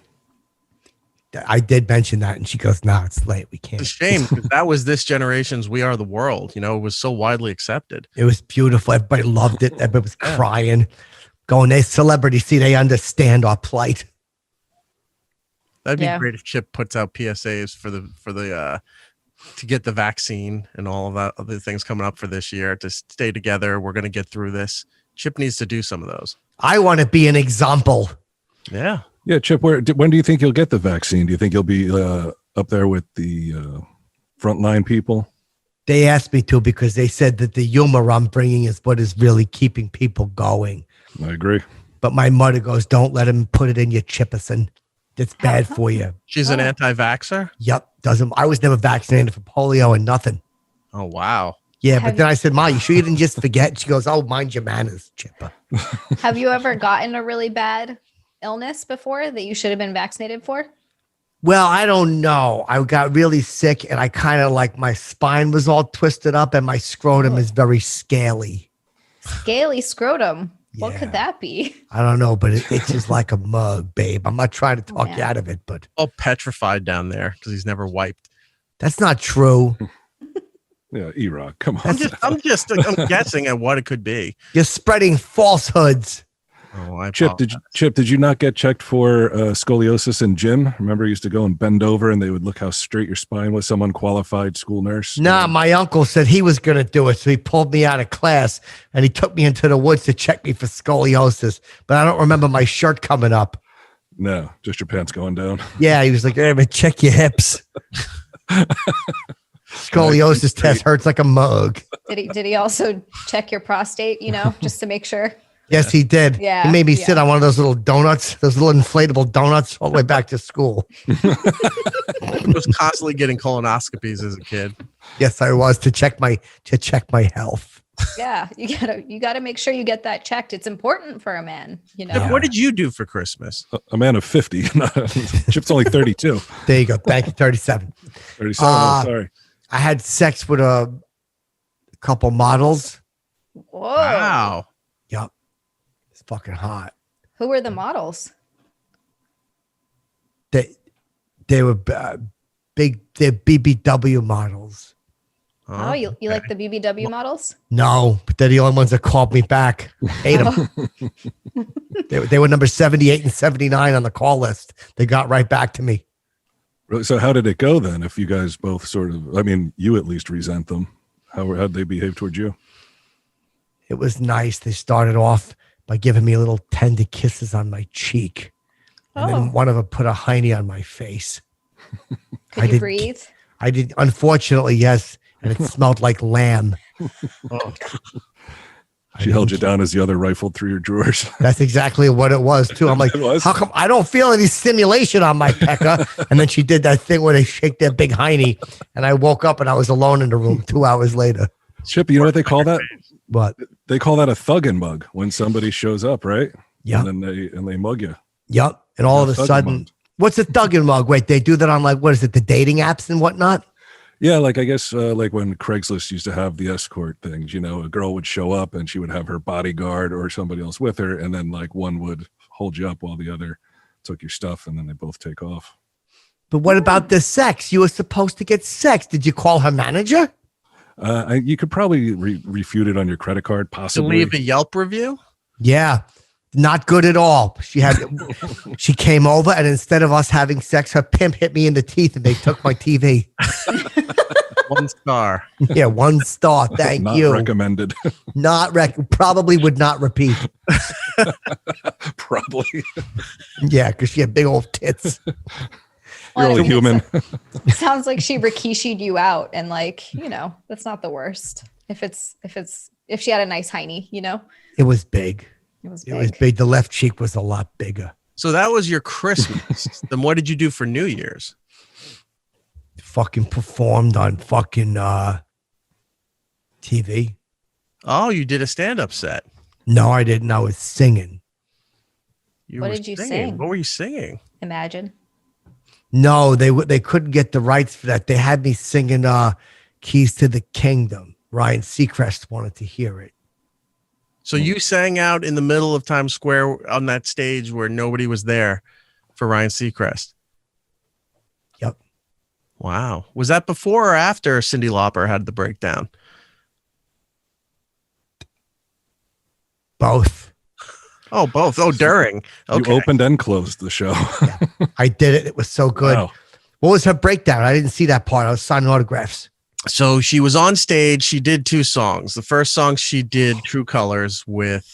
I did mention that, and she goes, "No, it's late. We It's a can't." shame because that was this generation's We Are the World. You know, it was so widely accepted. It was beautiful. Everybody loved it. Everybody was crying. Going, they celebrity, see, they understand our plight. That'd be Yeah. great if Chip puts out PSAs for the to get the vaccine and all of that other things coming up for this year to stay together. We're going to get through this. Chip needs to do some of those. I want to be an example. Yeah. Yeah, Chip, when do you think you'll get the vaccine? Do you think you'll be up there with the frontline people? They asked me to because they said that the humor I'm bringing is what is really keeping people going. I agree. But my mother goes, "Don't let him put it in your Chipperson. It's bad for you." She's an anti-vaxxer. Yep. Doesn't. I was never vaccinated for polio and nothing. Oh, wow. Yeah, Have but then I said, "Ma, you sure you didn't just forget?" She goes, "Oh, mind your manners, Chipper." Have you ever gotten a really bad illness before that you should have been vaccinated for? Well, I don't know. I got really sick, and I kind of like my spine was all twisted up, and my scrotum is very scaly. Scaly scrotum. What Yeah. could that be? I don't know, but it's just like a mug, babe. I'm not trying to talk you Yeah. out of it, but All petrified down there because he's never wiped. that's not true. Yeah, E-Rock, come on. I'm guessing at what it could be. You're spreading falsehoods. Oh, I Chip, did you not get checked for scoliosis in gym? Remember, you used to go and bend over, and they would look how straight your spine was. Some unqualified school nurse. Nah, my uncle said he was going to do it, so he pulled me out of class and he took me into the woods to check me for scoliosis. But I don't remember my shirt coming up. No, just your pants going down. Yeah, he was like, "Hey, but check your hips." Scoliosis test hurts like a mug. Did he also check your prostate, just to make sure? Yes, he did. Yeah, He made me yeah. sit on one of those little donuts, those little inflatable donuts all the way back to school. I was constantly getting colonoscopies as a kid. Yes, I was to check my health. Yeah, you gotta make sure you get that checked. It's important for a man, Chip, what did you do for Christmas? A man of 50. Chip's only 32. There you go. Thank you. 37. 37, sorry. I had sex with a couple models. Whoa. Wow. Yup. It's fucking hot. Who were the models? They were big. They're BBW models. Oh, you like the BBW models? No, but they're the only ones that called me back. Hate them. They were number 78 and 79 on the call list. They got right back to me. Really? So how did it go then? If you guys both sort of, I mean, you at least resent them. How'd they behave towards you? It was nice. They started off by giving me little tender kisses on my cheek. And then one of them put a hiney on my face. Could you breathe? I did. Unfortunately, yes. And it smelled like lamb. She held you down as the other rifled through your drawers. That's exactly what it was, too. I'm like, It was? how come I don't feel any stimulation on my pecker? And then she did that thing where they shake their big hiney. And I woke up and I was alone in the room 2 hours later. Chip, you know what they call that? What? They call that a thuggin' mug when somebody shows up, right? Yeah. And then they mug you. Yep. And all of a Thuggin' sudden, mug. what's a thuggin' mug? Wait, they do that on like, what is it, the dating apps and whatnot? Yeah, like I guess like when Craigslist used to have the escort things, you know, a girl would show up and she would have her bodyguard or somebody else with her, and then like one would hold you up while the other took your stuff, and then they both take off. But what about the sex? You were supposed to get sex. Did you call her manager? You could probably refute it on your credit card, To possibly. leave a Yelp review? Yeah. Not good at all. She came over, and instead of us having sex, her pimp hit me in the teeth and they took my TV. 1 star. Yeah, 1 star. Thank Not you. recommended. Probably would not repeat. Probably. Yeah, because she had big old tits. You're only human. Sounds like she Rikishi'd you out, and like, you know, that's not the worst. If she had a nice hiney, you know, It was big. it was It was big. big. The left cheek was a lot bigger. So that was your Christmas. Then what did you do for New Year's? Fucking performed on fucking TV. Oh, you did a stand-up set. No, I didn't. I was singing. What were did you singing. sing? What were you singing? Imagine. No, they couldn't get the rights for that. They had me singing Keys to the Kingdom. Ryan Seacrest wanted to hear it. So you sang out in the middle of Times Square on that stage where nobody was there for Ryan Seacrest. Yep. Wow. Was that before or after Cyndi Lauper had the breakdown? Both. Oh, both. Oh, during. Okay. You opened and closed the show. I did it. It was so good. Wow. What was her breakdown? I didn't see that part. I was signing autographs. So she was on stage. She did 2 songs. The first song she did True Colors with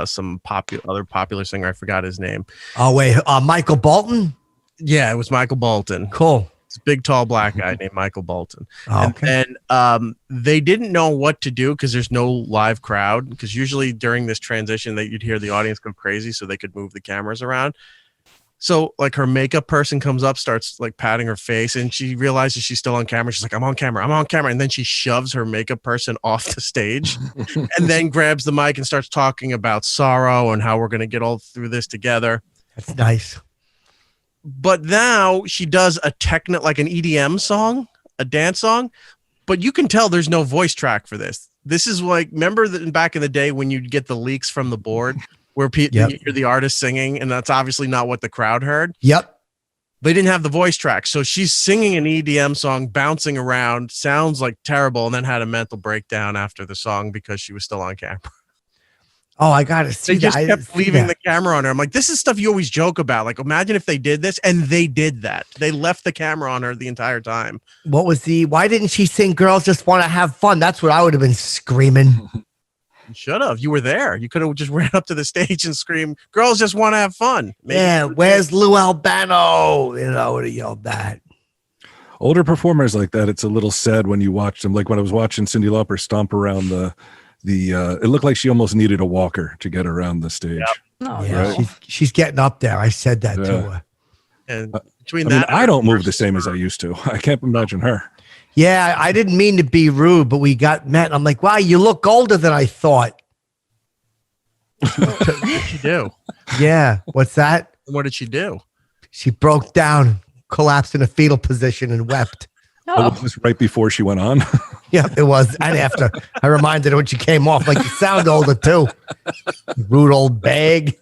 some other popular singer. I forgot his name. Oh, wait. Michael Bolton? Yeah, it was Michael Bolton. Cool. It's a big, tall, black guy named Michael Bolton. Oh, okay. And then they didn't know what to do because there's no live crowd. Because usually during this transition, that you'd hear the audience go crazy, so they could move the cameras around. So like her makeup person comes up, starts like patting her face, and she realizes she's still on camera. She's like, I'm on camera. And then she shoves her makeup person off the stage and then grabs the mic and starts talking about sorrow and how we're going to get all through this together. That's nice. But now she does a like an EDM song, a dance song, but you can tell there's no voice track for this. This is like, remember that back in the day when you'd get the leaks from the board where you hear the artist singing, and that's obviously not what the crowd heard. Yep. They didn't have the voice track. So she's singing an EDM song, bouncing around, sounds like terrible, and then had a mental breakdown after the song because she was still on camera. Oh, I got to see They that. just kept leaving the camera on her. I'm like, this is stuff you always joke about. Like, imagine if they did this, and they did that. They left the camera on her the entire time. Why didn't she sing Girls Just Want to Have Fun? That's what I would have been screaming. You should have. You were there. You could have just ran up to the stage and screamed, "Girls just want to have fun." Maybe. Yeah, where's Lou Albano? You know, I would have yelled that. Older performers like that, it's a little sad when you watch them. Like when I was watching Cyndi Lauper stomp around it looked like she almost needed a walker to get around the stage. Yep. Oh, Yeah, no. she's getting up there. I said that to her. And I between mean, that, I don't move the same as I used to. I can't imagine her. Yeah, I didn't mean to be rude, but we got met. And I'm like, wow, you look older than I thought. What did she do? Yeah. What's that? What did she do? She broke down, collapsed in a fetal position, and wept. Oh, was this right before she went on? Yeah, it was. And after, I reminded her when she came off, like, you sound older too. Rude old bag.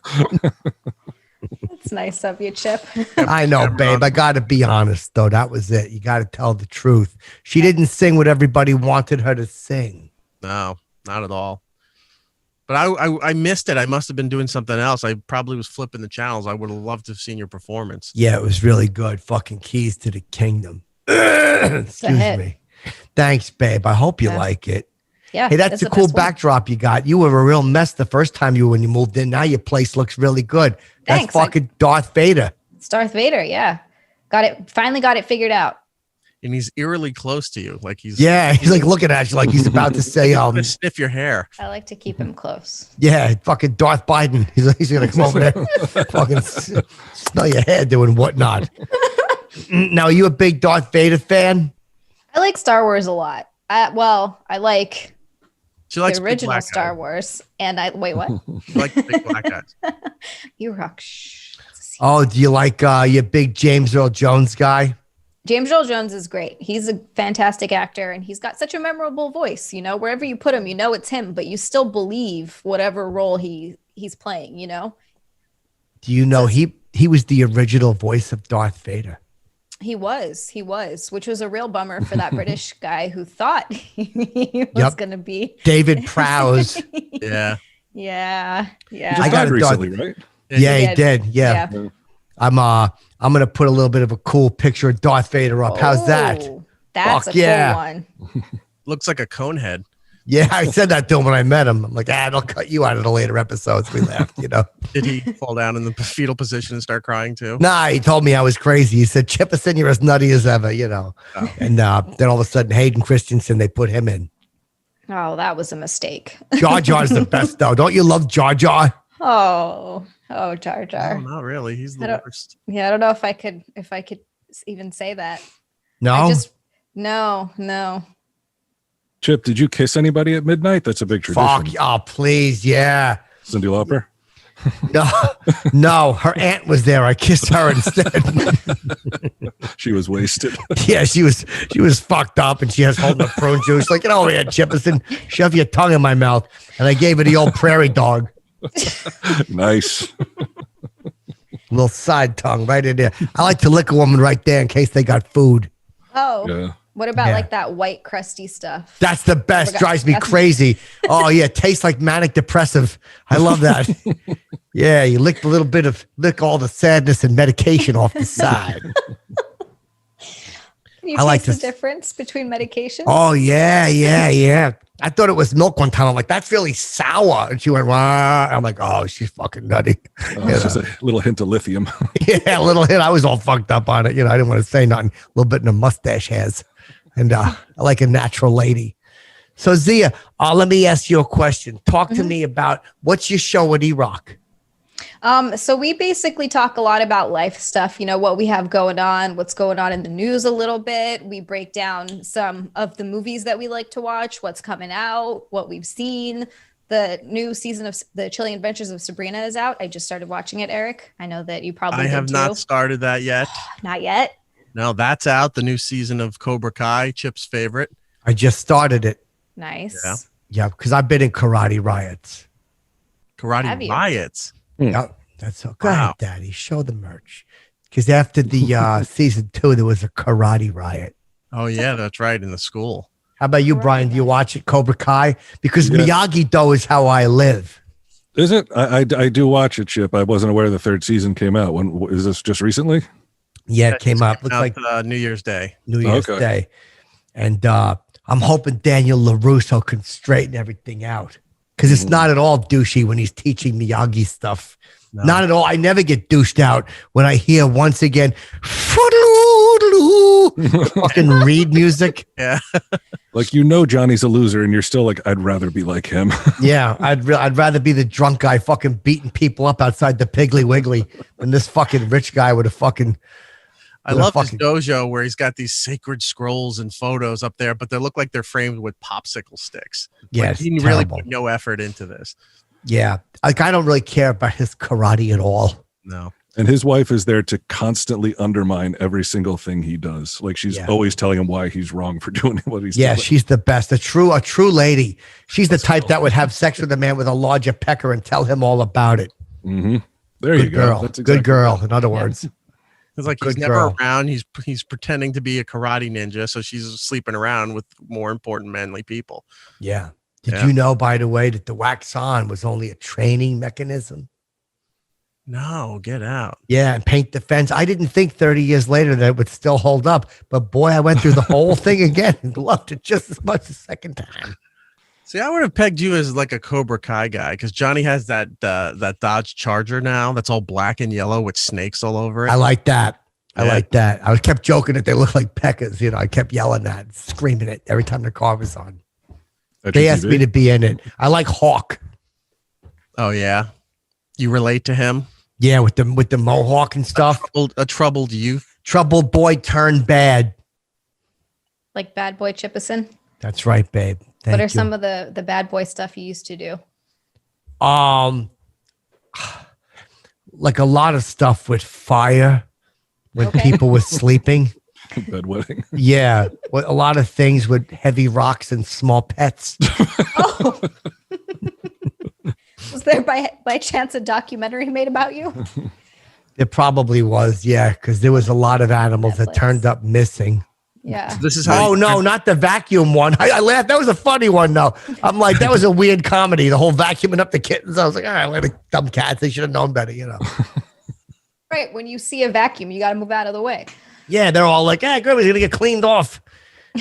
It's nice of you, Chip. I know, babe. I got to be honest, though. That was it. You got to tell the truth. She didn't sing what everybody wanted her to sing. No, not at all. But I missed it. I must have been doing something else. I probably was flipping the channels. I would have loved to have seen your performance. Yeah, it was really good. Fucking Keys to the Kingdom. Excuse hit. me. Thanks, babe. I hope you Yeah. like it. Yeah. Hey, that's it's a the cool best one. backdrop you got. You were a real mess the first time when you moved in. Now your place looks really good. Thanks. That's fucking Darth Vader. It's Darth Vader. Yeah. Finally got it figured out. And he's eerily close to you. Like he's He's like looking at you like he's about to say, gonna sniff your hair. I like to keep him close. yeah, fucking Darth Biden. He's going to come over there, fucking smell your hair doing whatnot. Now, are you a big Darth Vader fan? I like Star Wars a lot. I like She likes the big original black Star guys. Wars. And wait, what? She likes big black guys. You rock. Shh. Oh, do you like your big James Earl Jones guy? James Earl Jones is great. He's a fantastic actor, and he's got such a memorable voice. You know, wherever you put him, you know it's him, but you still believe whatever role he's playing. You know. Do you know he was the original voice of Darth Vader? He was, which was a real bummer for that British guy who thought he was going to be David Prowse. Yeah. Yeah. He Yeah. just died recently, right? Yeah, he did. Yeah. I'm gonna put a little bit of a cool picture of Darth Vader up. How's that? Oh, that's Fuck a yeah. cool one. Looks like a cone head. Yeah, I said that to him when I met him. I'm like, I'll cut you out of the later episodes. We laughed, you know. Did he fall down in the fetal position and start crying too? Nah, he told me I was crazy. He said, Chipperson, you're as nutty as ever, you know. Oh. And then all of a sudden, Hayden Christensen, they put him in. Oh, that was a mistake. Jar Jar's the best, though. Don't you love Jar Jar? Oh, Jar No, Jar. not really. He's the worst. Yeah, I don't know if I could even say that. No? No. Chip, did you kiss anybody at midnight? That's a big tradition. Fuck. Oh, please. Yeah. Cindy Lauper? No, her aunt was there. I kissed her instead. She was wasted. Yeah, she was fucked up, and she was holding a prune juice. Like, get over here, Chipperson. Shove your tongue in my mouth. And I gave her the old prairie dog. Nice. Little side tongue right in there. I like to lick a woman right there in case they got food. Oh. Yeah. What about Yeah. like that white crusty stuff? That's the best. Forgot- Drives me that's- crazy. Oh yeah, tastes like manic depressive. I love that. Yeah, you lick all the sadness and medication off the side. Can you I like taste the to- difference between medications? Oh yeah. I thought it was milk one time. I'm like, that's really sour. And she went, "Wah." I'm like, oh, she's fucking nutty. It's just a little hint of lithium. Yeah, a little hit. I was all fucked up on it. You know, I didn't want to say nothing. A little bit in the mustache hairs. And I like a natural lady. So Zia, let me ask you a question. Talk to me about what's your show at E-Rock? So we basically talk a lot about life stuff, you know, what we have going on, what's going on in the news a little bit. We break down some of the movies that we like to watch, what's coming out, what we've seen. The new season of The Chilling Adventures of Sabrina is out. I just started watching it, Eric. I know that you probably I did have too. not started that yet. Not yet. No, that's out. The new season of Cobra Kai, Chip's favorite. I just started it. Nice. Yeah. Yeah, because I've been in karate riots. Have Karate you? riots. Yeah, that's so. Go Wow. ahead, Daddy. Show the merch. Because after the season 2, there was a karate riot. Oh yeah, that's right. In the school. How about you, Brian? Do you watch it, Cobra Kai? Because Yeah. Miyagi-Do is how I live. Is it? I do watch it, Chip. I wasn't aware the third season came out. When is this? Just recently? Yeah, it That came just up. came Looks out, like New Year's Day. New Year's Okay. Day. And I'm hoping Daniel LaRusso can straighten everything out. Because it's not at all douchey when he's teaching Miyagi stuff. No. Not at all. I never get douched out when I hear once again fucking read music. Yeah. Like, Johnny's a loser, and you're still like, I'd rather be like him. Yeah, I'd rather be the drunk guy fucking beating people up outside the Piggly Wiggly than this fucking rich guy with a fucking. I with a love his fucking- dojo where he's got these sacred scrolls and photos up there, but they look like they're framed with popsicle sticks. Yeah, Like, it's he really terrible. put no effort into this. Yeah, like I don't really care about his karate at all. No. And his wife is there to constantly undermine every single thing he does. Like, she's Yeah. always telling him why he's wrong for doing what he's Yeah, doing. she's the best. A true lady. She's the type that would have sex with a man with a larger pecker and tell him all about it. Mm-hmm. There you Good go. girl. That's Good girl. In other words. It's like Good he's never girl. around. He's pretending to be a karate ninja, so she's sleeping around with more important manly people. Yeah. Did Yeah. you know, by the way, that the wax on was only a training mechanism? No, get out. Yeah, and paint the fence. I didn't think 30 years later that it would still hold up, but boy, I went through the whole thing again and loved it just as much the second time. See, I would have pegged you as like a Cobra Kai guy because Johnny has that Dodge Charger now that's all black and yellow with snakes all over it. I like that. I Yeah. like that. I kept joking that they look like peckers. You know, I kept yelling that, screaming it every time the car was on. They asked me to be in it. I like Hawk. Oh yeah, you relate to him? Yeah, with the mohawk and stuff. A troubled youth. Troubled boy turned bad. Like Bad Boy Chipperson. That's right, babe. What are some of the bad boy stuff you used to do? Like a lot of stuff with fire when Okay. people were sleeping. bedwetting. Yeah, a lot of things with heavy rocks and small pets. Oh. Was there by chance a documentary made about you? It probably was, yeah, because there was a lot of animals that Netflix. turned up missing. Yeah. This is how. Oh no, not the vacuum one. I laughed. That was a funny one though. I'm like, that was a weird comedy. The whole vacuuming up the kittens. I was like, all right, let the dumb cats. They should have known better, you know. Right. When you see a vacuum, you got to move out of the way. Yeah, they're all like, good, we're gonna get cleaned off.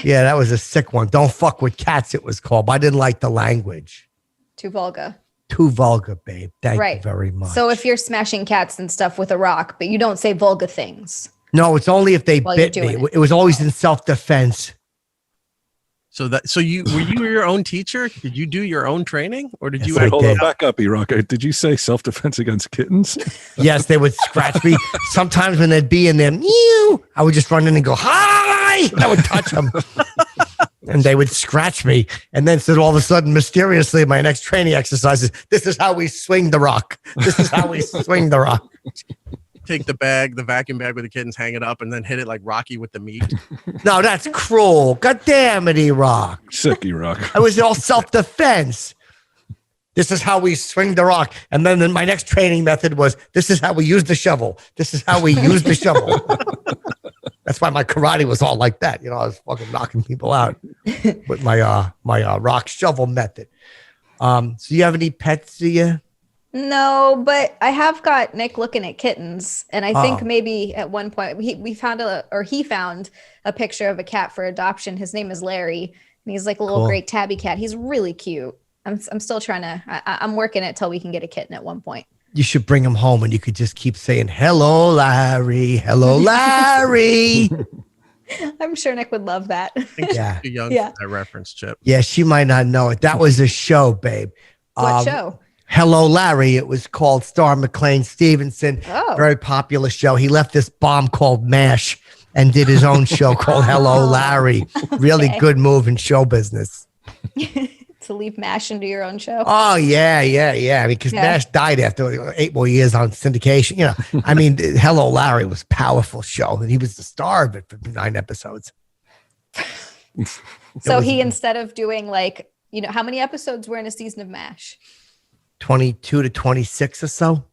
Yeah, that was a sick one. Don't fuck with cats, it was called. But I didn't like the language. Too vulgar. Too vulgar, babe. Thank Right. you very much. So if you're smashing cats and stuff with a rock, but you don't say vulgar things. No, it's only if they While you're bit me. doing It was always in self-defense. So were you your own teacher? Did you do your own training, or did you? Yes, I Hold on, did. back up, E-Rock. Did you say self-defense against kittens? Yes, they would scratch me. Sometimes when they'd be in there, meow, I would just run in and go, hi! And I would touch them. And they would scratch me. And then so all of a sudden, mysteriously, my next training exercise is, this is how we swing the rock. This is how we swing the rock. Take the vacuum bag with the kittens, hang it up, and then hit it like Rocky with the meat. No, that's cruel. God damn it, E-Rock. Sick, E-Rock. I was all self-defense. This is how we swing the rock. And then my next training method was, this is how we use the shovel. This is how we use the shovel. That's why my karate was all like that. You know, I was fucking knocking people out with my rock shovel method. So you have any pets, do you? No, but I have got Nick looking at kittens, and I think Oh. maybe at one point he found a picture of a cat for adoption. His name is Larry, and he's like a little Cool. great tabby cat. He's really cute. I'm still trying to. I'm working it till we can get a kitten at one point. You should bring him home and you could just keep saying, hello, Larry. Hello, Larry. I'm sure Nick would love that. I think Yeah. too young Yeah. for that reference, Chip. Yeah, she might not know it. That was a show, babe. What show? Hello, Larry. It was called Star McLean Stevenson. Oh. Very popular show. He left this bomb called MASH and did his own show called Hello, Larry. Really Okay. good move in show business. To leave MASH into your own show. Oh, yeah. Because Yeah. MASH died after 8 more years on syndication. You know, I mean, Hello, Larry was a powerful show. And he was the star of it for 9 episodes. So was- he, instead of doing like, how many episodes were in a season of MASH? 22 to 26 or so.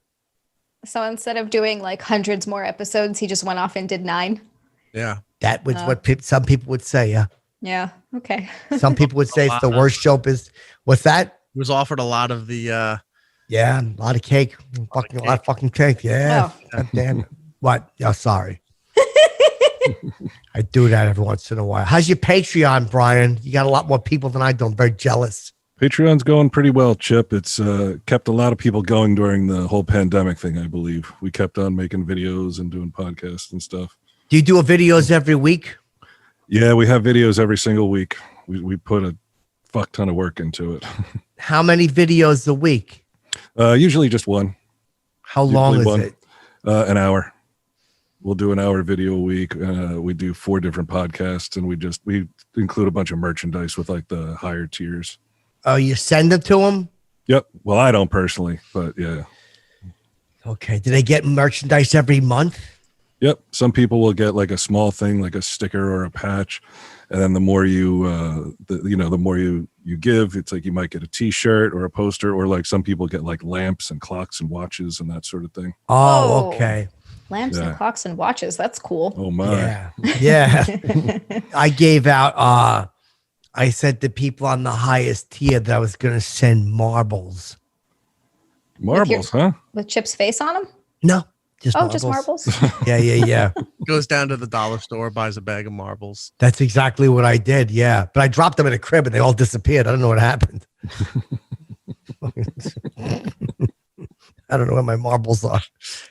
So instead of doing like hundreds more episodes, he just went off and did 9. Yeah. That was what some people would say. Yeah. Yeah. Okay. Some people would say it's the worst show. What's that? He was offered a lot of the Yeah, a lot of cake. A lot of fucking cake. Yeah. Oh. God damn. What? Yeah, sorry. I do that every once in a while. How's your Patreon, Brian? You got a lot more people than I do. I'm very jealous. Patreon's going pretty well, Chip. It's kept a lot of people going during the whole pandemic thing, I believe. We kept on making videos and doing podcasts and stuff. Do you do videos every week? Yeah, we have videos every single week. We put a fuck ton of work into it. How many videos a week? Usually just one. How long is Usually one. it? An hour. We'll do an hour video a week. We do 4 different podcasts, and we include a bunch of merchandise with like the higher tiers. Oh, you send it to them? Yep. Well, I don't personally, but yeah. Okay. Do they get merchandise every month? Yep. Some people will get like a small thing, like a sticker or a patch, and then the more you, the more you give, it's like you might get a T-shirt or a poster, or like some people get like lamps and clocks and watches and that sort of thing. Oh, Oh. okay. Lamps and Yeah. clocks and watches. That's cool. Oh my! Yeah. Yeah. I gave out, I said to people on the highest tier that I was going to send marbles. Marbles, huh? With Chip's face on them? No, just Oh, marbles. just marbles? Yeah. goes down to the dollar store, buys a bag of marbles. That's exactly what I did. Yeah. But I dropped them in a crib and they all disappeared. I don't know what happened. I don't know where my marbles are.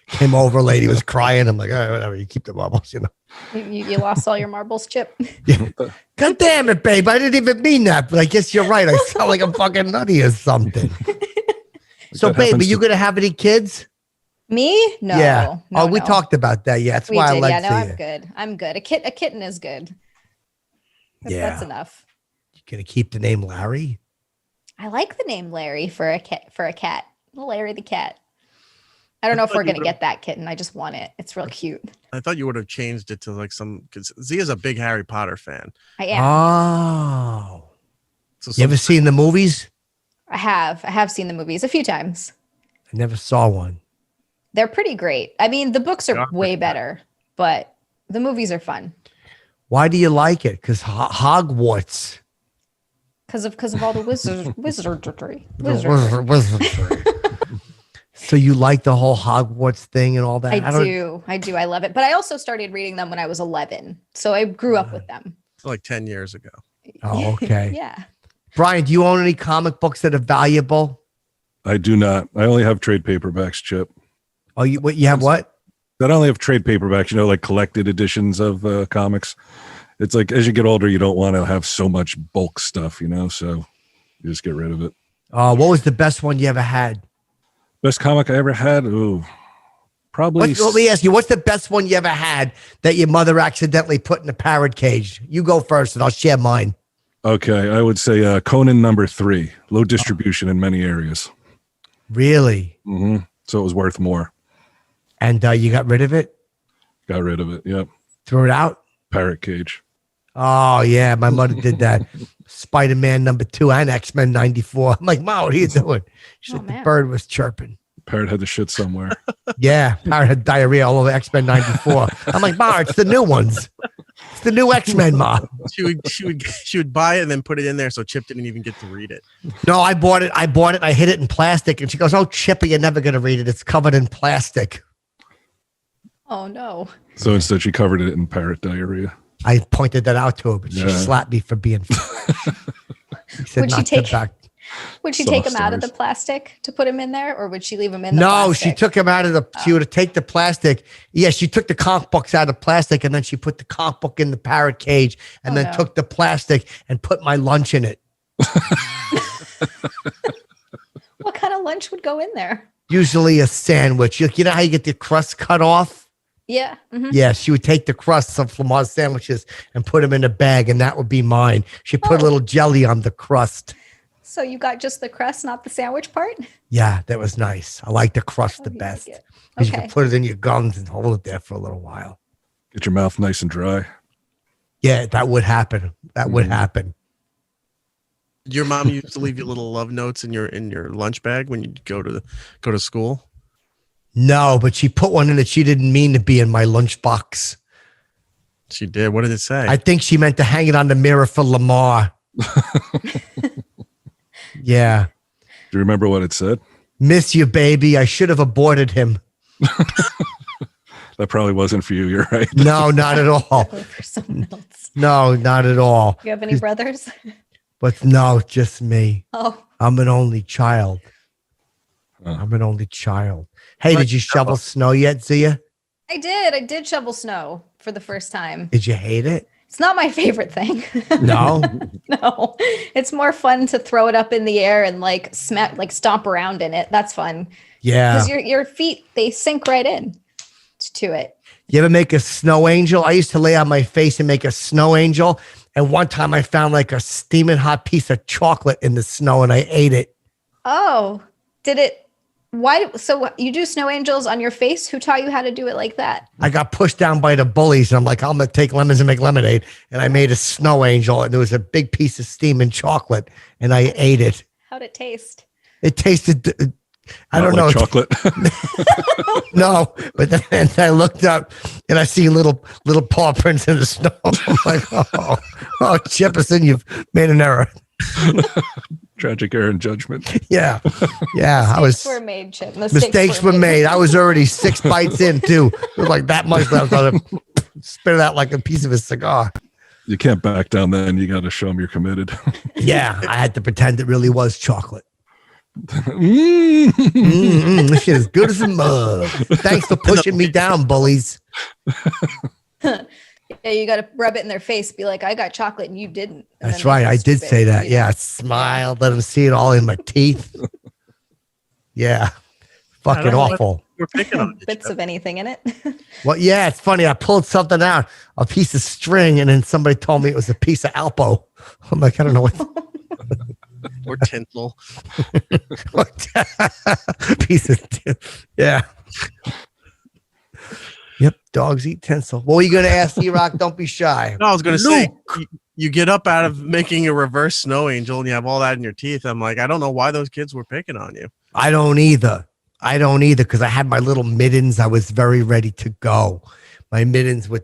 Came over, a lady was crying. I'm like, all right, whatever. You keep the marbles, you know. You lost all your marbles, Chip? God damn it, babe. I didn't even mean that, but I guess you're right. I sound like I'm fucking nutty or something. So, that babe, are happens you to- going to have any kids? Me? No. Yeah. No, We no. talked about that. Yeah. That's We why I did. like Yeah, no, to I'm you. good. I'm good. A kitten is good. That's enough. You going to keep the name Larry? I like the name Larry for a cat. Larry the cat. I don't know if thought we're you going to would've- get that kitten. I just want it. It's real cute. I thought you would have changed it to like some, because Zia's a big Harry Potter fan. I am. Oh. So You ever seen the movies? I have seen the movies a few times. I never saw one. They're pretty great. I mean, the books They are are way pretty better, but the movies are fun Why do you like it? Because Hogwarts. because of all the wizardry. Wizardry. So you like the whole Hogwarts thing and all that? I do. I love it. But I also started reading them when I was 11. So I grew up with them. like 10 years ago. Oh, okay. Yeah. Brian, do you own any comic books that are valuable? I do not. I only have trade paperbacks, Chip. Oh, you have what? I only have trade paperbacks, like collected editions of comics. It's like as you get older, you don't want to have so much bulk stuff, so you just get rid of it. What was the best one you ever had? Best comic I ever had? Ooh, probably. Let me ask you, what's the best one you ever had that your mother accidentally put in a parrot cage? You go first and I'll share mine. Okay, I would say Conan #3, low distribution in many areas. Really? Mm-hmm. So it was worth more. And you got rid of it? Got rid of it. Yep. Threw it out? Parrot cage. Oh, yeah. My mother did that. Spider-Man #2 and X-Men '94. I'm like, Mom, what are you doing? She said the man. bird was chirping. Parrot had the shit somewhere. Yeah. Parrot had diarrhea all over X-Men '94. I'm like, Ma, it's the new ones. It's the new X-Men, Ma. She would buy it and then put it in there so Chip didn't even get to read it. No, I bought it. I hid it in plastic. And she goes, oh, Chipper, you're never going to read it. It's covered in plastic. Oh no. So instead, she covered it in parrot diarrhea. I pointed that out to her, but she Yeah. slapped me for being. She said, Would she "Not to take- back." Would she Soft take him out of the stars. plastic to put him in there, or would she leave him in the No, plastic? she took him out of the. She would take the plastic. Yeah, she took the comic books out of plastic, and then she put the comic book in the parrot cage, and Oh, then no. took the plastic and put my lunch in it. What kind of lunch would go in there? Usually a sandwich. You know how you get the crust cut off? Yeah. Mhm. Yeah, she would take the crusts of Flamar sandwiches and put them in a bag, and that would be mine. She put a Oh. little jelly on the crust. So you got just the crust, not the sandwich part? Yeah, that was nice. I like the crust the you like best. it. 'Cause you Okay. can put it in your gums and hold it there for a little while. Get your mouth nice and dry. Yeah, that would happen. That would happen. Your mom used to leave you little love notes in your lunch bag when you go to school. No, but she put one in that she didn't mean to be in my lunchbox. She did. What did it say? I think she meant to hang it on the mirror for Lamar. Yeah. Do you remember what it said? Miss you, baby. I should have aborted him. That probably wasn't for you. You're right. No, not at all. For someone else. No, not at all. You have any brothers? But no, just me. Oh, I'm an only child. Oh. I'm an only child. Hey, did you shovel snow yet, Zia? I did. I did shovel snow for the first time. Did you hate it? It's not my favorite thing. No. No, it's more fun to throw it up in the air and like stomp around in it. That's fun Yeah. because your feet, they sink right in to it. You ever make a snow angel? I used to lay on my face and make a snow angel. And one time I found like a steaming hot piece of chocolate in the snow and I ate it. Oh, did it? Why? So you do snow angels on your face? Who taught you how to do it like that? I got pushed down by the bullies and I'm like, I'm going to take lemons and make lemonade. And I made a snow angel and there was a big piece of steaming chocolate and I ate it. How'd it taste? It tasted, I Not don't know. like chocolate. No, but then I looked up and I see little paw prints in the snow. I'm like, oh, Chipperson, you've made an error. Tragic error in judgment. Yeah. Yeah. Mistakes were made, Chip. Mistakes were made. I was already 6 bites in too. It was like that much. I was going to spit it out like a piece of a cigar. You can't back down then. You got to show them you're committed. Yeah. I had to pretend it really was chocolate. Mm. This shit is good as a mug. Thanks for pushing me down, bullies. Yeah, you got to rub it in their face. Be like, I got chocolate and you didn't. And That's then right. they I did stupid, say that. you know? Yeah. I smiled. Let them see it all in my teeth. Yeah. Fucking don't like- awful. We're picking on you, Bits Chip. of anything in it. Well, yeah, it's funny. I pulled something out, a piece of string, and then somebody told me it was a piece of Alpo. I'm like, I don't know what. Or tinsel. Piece of yeah. Yep, dogs eat tinsel. What were you going to ask, E-Rock? Don't be shy. No, I was going to say, you get up out of making a reverse snow angel and you have all that in your teeth. I'm like, I don't know why those kids were picking on you. I don't either because I had my little mittens. I was very ready to go. My mittens were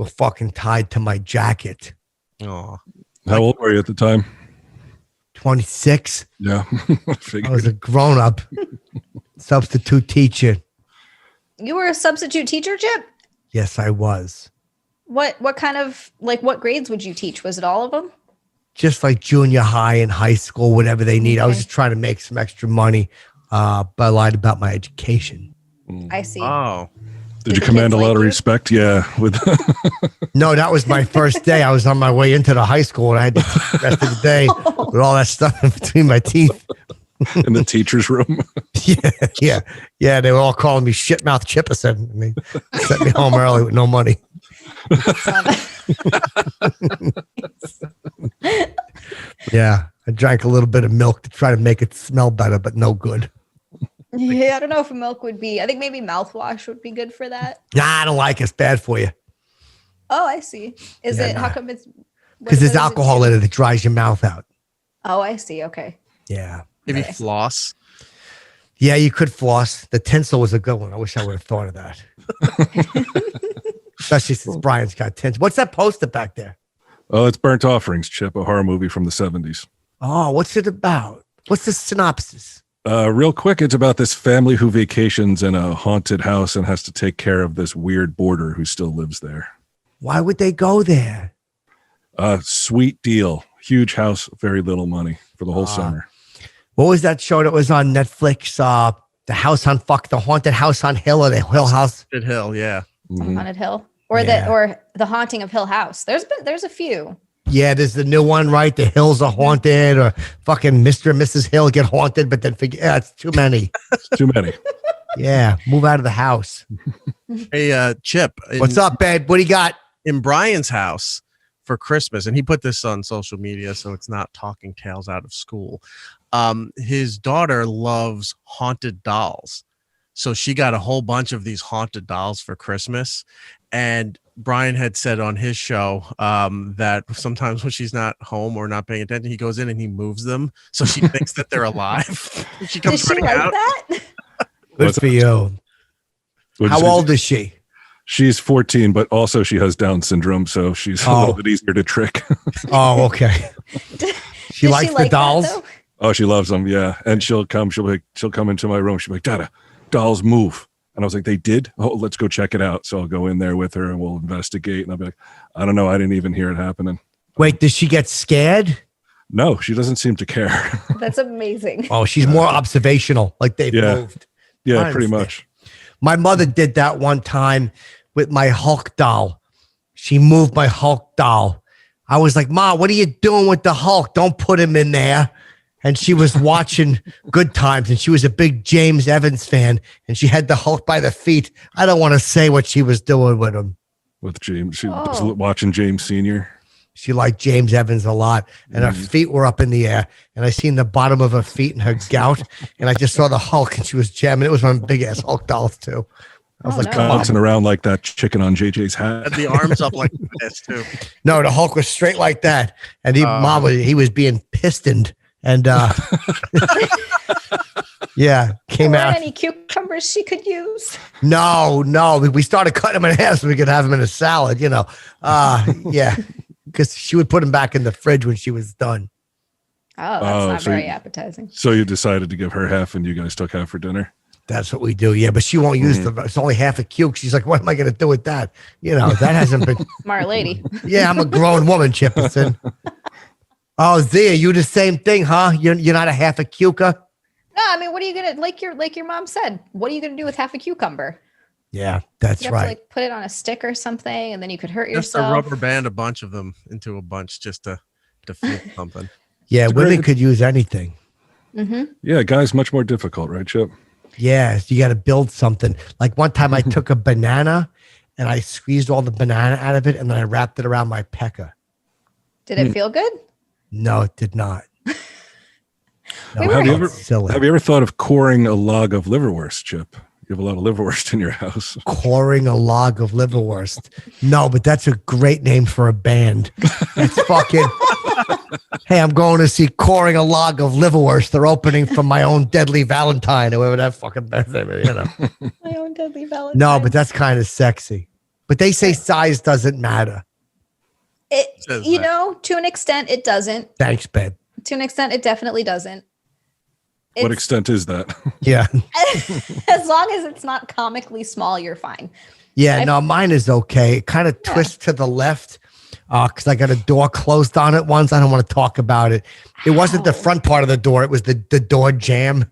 fucking tied to my jacket. Oh, How old were you at the time? 26. Yeah. I was a grown-up substitute teacher. You were a substitute teacher, Chip? Yes, I was. What kind of, like, what grades would you teach? Was it all of them? Just like junior high and high school, whatever they need. I was just trying to make some extra money, but I lied about my education. I see. Oh. Did you command a lot of respect? Yeah. With No, that was my first day. I was on my way into the high school, and I had to teach the rest of the day with all that stuff in between my teeth. in the teacher's room. Yeah. They were all calling me shitmouth Chipperson. And they sent me home early with no money. Yeah, I drank a little bit of milk to try to make it smell better, but no good. Yeah, I don't know if milk would be. I think maybe mouthwash would be good for that. Nah, I don't like it. It's bad for you. Oh, I see. Is it? Nah. How come it's? Because there's alcohol in it that dries your mouth out. Oh, I see. Okay. Yeah. Maybe floss. Yeah, you could floss. The tinsel was a good one. I wish I would have thought of that. Especially since Brian's got tinsel. What's that poster back there? Oh, it's Burnt Offerings, Chip, a horror movie from the 70s. Oh, what's it about? What's the synopsis? Real quick, it's about this family who vacations in a haunted house and has to take care of this weird boarder who still lives there. Why would they go there? Sweet deal. Huge house, very little money for the whole summer. What was that show that was on Netflix? The Haunted House on Hill, or the Hill House? Haunted Hill, yeah. Mhm. Haunted Hill, or the Haunting of Hill House. There's a few. Yeah, there's the new one, right? The Hills are haunted, or fucking Mr. and Mrs. Hill get haunted, but then it's too many. It's too many. Yeah, move out of the house. Hey, Chip. What's up, babe? What do you got? In Brian's house for Christmas, and he put this on social media, so it's not talking tales out of school. His daughter loves haunted dolls. So she got a whole bunch of these haunted dolls for Christmas. And Brian had said on his show that sometimes when she's not home or not paying attention, he goes in and he moves them. So she thinks that they're alive. She comes Does she running like out. that? Good for you. How old is she? She's 14, but also she has Down syndrome, so she's a little bit easier to trick. Oh, okay. She Does likes she the like dolls? that, though? Oh, she loves them, yeah. And she'll come into my room. She'll be like, Dada, dolls move. And I was like, they did? Oh, let's go check it out. So I'll go in there with her and we'll investigate. And I'll be like, I don't know. I didn't even hear it happening. Wait, does she get scared? No, she doesn't seem to care. That's amazing. Oh, she's more observational, like they've moved. Yeah, I pretty understand. much. My mother did that one time with my Hulk doll. She moved my Hulk doll. I was like, Ma, what are you doing with the Hulk? Don't put him in there. And she was watching Good Times, and she was a big James Evans fan, and she had the Hulk by the feet. I don't want to say what she was doing with him. With James. She was watching James Sr. She liked James Evans a lot, and her feet were up in the air, and I seen the bottom of her feet and her gout, and I just saw the Hulk, and she was jamming. It was one of the big-ass Hulk dolls, too. I was like, come on. Bouncing around like that chicken on JJ's hat. Had the arms up like this, too. No, the Hulk was straight like that, and he was being pistoned. And yeah, came Were out. any cucumbers she could use? No, we started cutting them in half so we could have them in a salad. Yeah, because she would put them back in the fridge when she was done. Oh, that's not very appetizing. So you decided to give her half, and you guys took half for dinner. That's what we do. Yeah, but she won't use them. It's only half a cuke. She's like, what am I going to do with that? That hasn't been. Smart lady. Yeah, I'm a grown woman, Chipperson. Oh, Zia, you the same thing, huh? You're not a half a cucumber? No, I mean, what are you gonna like your mom said? What are you gonna do with half a cucumber? Yeah, that's You have to put it on a stick or something, and then you could hurt Just yourself. a rubber band a bunch of them into a bunch just to feel something. Yeah, women could use anything. Mm-hmm. Yeah, guys, much more difficult, right, Chip? Yeah, you got to build something. Like one time I took a banana and I squeezed all the banana out of it, and then I wrapped it around my pecker. Did it feel good? No, it did not. Now, have you Silly. ever thought of coring a log of liverwurst, Chip? You have a lot of liverwurst in your house. Coring a log of liverwurst. No, but that's a great name for a band. That's fucking. Hey, I'm going to see Coring a Log of Liverwurst. They're opening from My Own Deadly Valentine, or whatever that fucking band name is, you know. My Own Deadly Valentine. No, but that's kind of sexy. But they say size doesn't matter. You know, to an extent, it doesn't. Thanks, babe. To an extent, it definitely doesn't. What extent is that? Yeah. As long as it's not comically small, you're fine. Yeah, no, mine is okay. It kind of twists to the left because I got a door closed on it once. I don't want to talk about it. It wasn't the front part of the door. It was the door jam.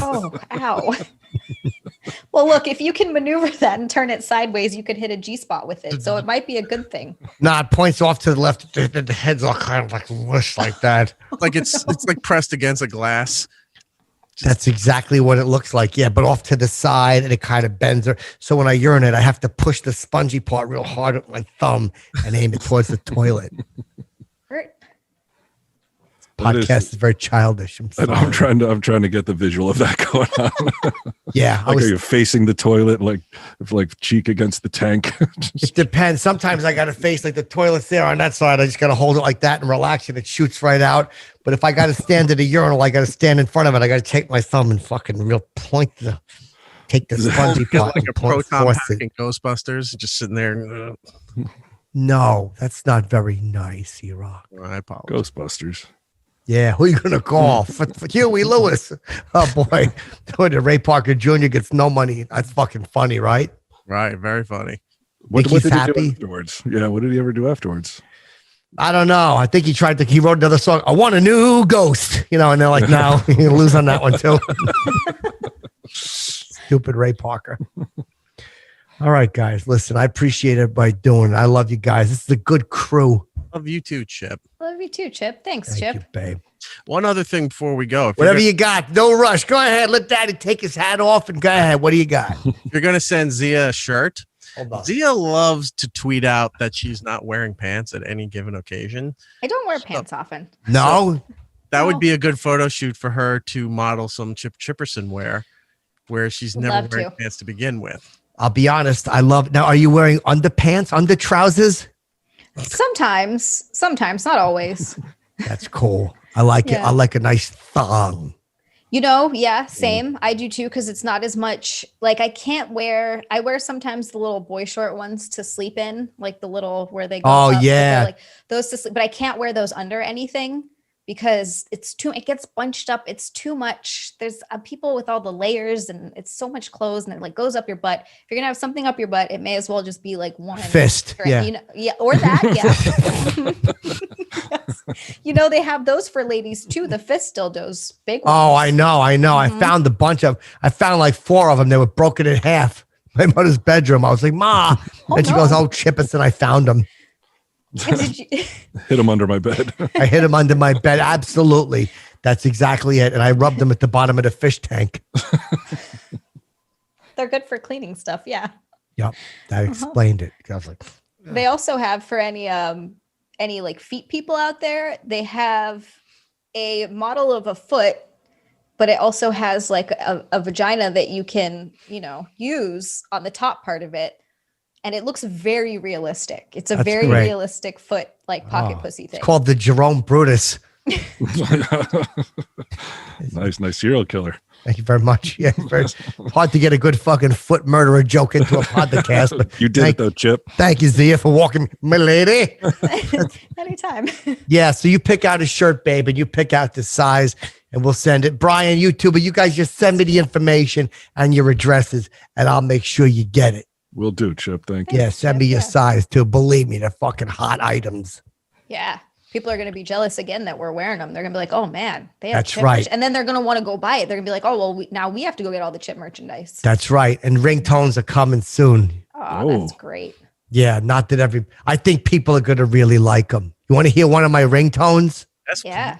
Oh, ow. Well, look, if you can maneuver that and turn it sideways, you could hit a G-spot with it. So it might be a good thing. Nah, it points off to the left. The head's all kind of like whoosh like that. Like it's like pressed against a glass. That's exactly what it looks like. Yeah, but off to the side and it kind of bends. So when I urinate, I have to push the spongy part real hard with my thumb and aim it towards the toilet. Podcast is very childish. I'm trying to get the visual of that going on. Yeah, like, are you facing the toilet, like cheek against the tank? It depends. Sometimes I got to face like the toilet's there on that side. I just got to hold it like that and relax, and it shoots right out. But if I got to stand at a urinal, I got to stand in front of it. I got to take my thumb and fucking real take the spongy part like and a proton force pack it. in Ghostbusters, just sitting there. No, that's not very nice, E-Rock. I apologize. Ghostbusters. Yeah, who are you gonna call? For Huey Lewis. Oh boy, when Ray Parker Jr. gets no money, that's fucking funny, right? Right, very funny. What Think he's did he happy? do afterwards? Yeah, what did he ever do afterwards? I don't know. I think he wrote another song. I want a new ghost, you know, and they're like, no, you lose on that one too. Stupid Ray Parker. All right, guys, listen, I appreciate everybody doing it. I love you guys. This is a good crew. Love you too, Chip. Love you too, Chip. Thanks, Thank Chip. you, babe. One other thing before we go. Whatever you got, no rush. Go ahead. Let Daddy take his hat off and go ahead. What do you got? If you're going to send Zia a shirt, Hold on. Zia loves to tweet out that she's not wearing pants at any given occasion. I don't wear pants often. No? That No. would be a good photo shoot for her to model some Chipperson wear, where she's never Love wearing to. pants to begin with. I'll be honest. Now, are you wearing underpants, under trousers? Sometimes, not always. That's cool. I like it. Yeah. I like a nice thong. You know, yeah, same. I do too, because it's not as much like I wear sometimes the little boy short ones to sleep in, like the little where they go. Oh, up, yeah. like those to sleep, but I can't wear those under anything because it gets bunched up. It's too much. There's people with all the layers and it's so much clothes and it like goes up your butt. If you're gonna have something up your butt, it may as well just be like one Fist. Yeah. You know, yeah, or that, yeah. Yes. You know, they have those for ladies too, the fist dildos, big ones. Oh, I know. Mhm. I found like 4 of them. They were broken in half. My mother's bedroom. I was like, Ma. Oh, and she no. goes, oh, Chipperson, I found them. And did you, Hit him under my bed. I hid them under my bed. Absolutely. That's exactly it. And I rubbed them at the bottom of the fish tank. they're good for cleaning stuff, yeah. Yep. That explained it. I was like, They also have for any like feet people out there, they have a model of a foot, but it also has like a vagina that you can, you know, use on the top part of it. And it looks very realistic. It's a That's very great. realistic foot, like pocket Oh, pussy thing. it's called the Jerome Brutus. Nice serial killer. Thank you very much. Yeah, it's hard to get a good fucking foot murderer joke into a podcast. But You did it though, Chip. thank you, Zia, for walking, my lady. Anytime. Yeah, so you pick out a shirt, babe, and you pick out the size, and we'll send it. Brian, you too, but you guys just send me the information and your addresses, and I'll make sure you get it. Will do, Chip. Thank you. Yeah, send me your size too. Believe me, they're fucking hot items. Yeah. People are going to be jealous again that we're wearing them. They're going to be like, oh man, they have That's Chip right. merch. And then they're going to want to go buy it. They're going to be like, oh, well, now we have to go get all the Chip merchandise. That's right. And ringtones are coming soon. Oh, that's great. Yeah, not that I think people are going to really like them. You want to hear one of my ringtones? That's Yeah.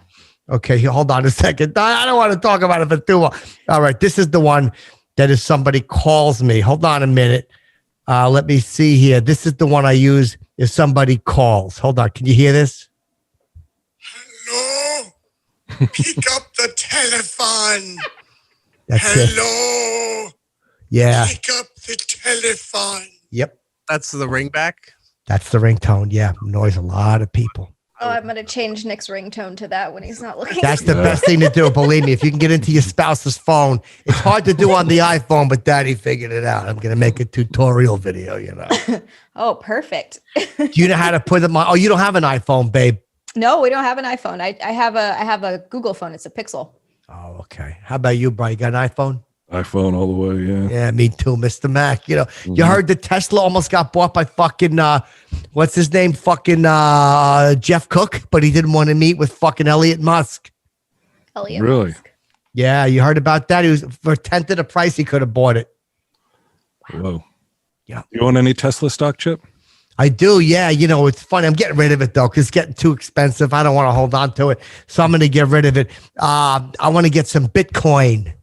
Okay, hold on a second. I don't want to talk about it for too long. All right, this is the one that if somebody calls me. Hold on a minute. Let me see here. This is the one I use if somebody calls. Hold on. Can you hear this? Hello? Pick up the telephone. That's it. Hello. Yeah. Pick up the telephone. Yep. That's the ringback. That's the ringtone. Yeah. Annoys a lot of people. Oh, I'm gonna change Nick's ringtone to that when he's not looking. That's the best thing to do. Believe me, if you can get into your spouse's phone, it's hard to do on the iPhone, but Daddy figured it out. I'm going to make a tutorial video, you know. Oh, perfect. Do you know how to put them on? Oh, you don't have an iPhone, babe. No, we don't have an iPhone. I have a Google phone. It's a Pixel. Oh, okay. How about you, Brian? You got an iPhone? iPhone all the way, yeah. Yeah, me too, Mr. Mac. You know, you heard that Tesla almost got bought by fucking, what's his name? Fucking Jeff Cook, but he didn't want to meet with fucking Elliot Musk. Elliot Really? Musk. Yeah, you heard about that? He was for a tenth of the price. He could have bought it. Whoa. Yeah. You own any Tesla stock, Chip? I do, yeah. You know, it's funny. I'm getting rid of it though, because it's getting too expensive. I don't want to hold on to it, so I'm going to get rid of it. I want to get some Bitcoin.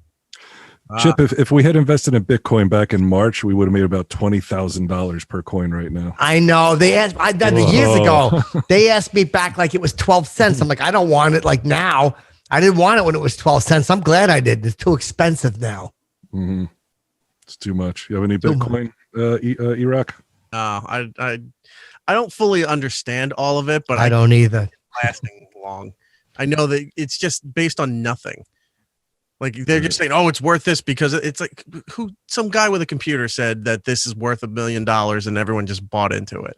Chip, if we had invested in Bitcoin back in March, we would have made about $20,000 per coin right now. I know. They asked. I done it years ago. They asked me back like it was 12 cents. I'm like, I don't want it like now. I didn't want it when it was 12 cents. I'm glad I did. It's too expensive now. Mm-hmm. It's too much. You have any Bitcoin, Iraq? I don't fully understand all of it, but I don't either. Lasting long. I know that it's just based on nothing. Like they're just saying, oh, it's worth this because it's like some guy with a computer said that this is worth $1 million and everyone just bought into it.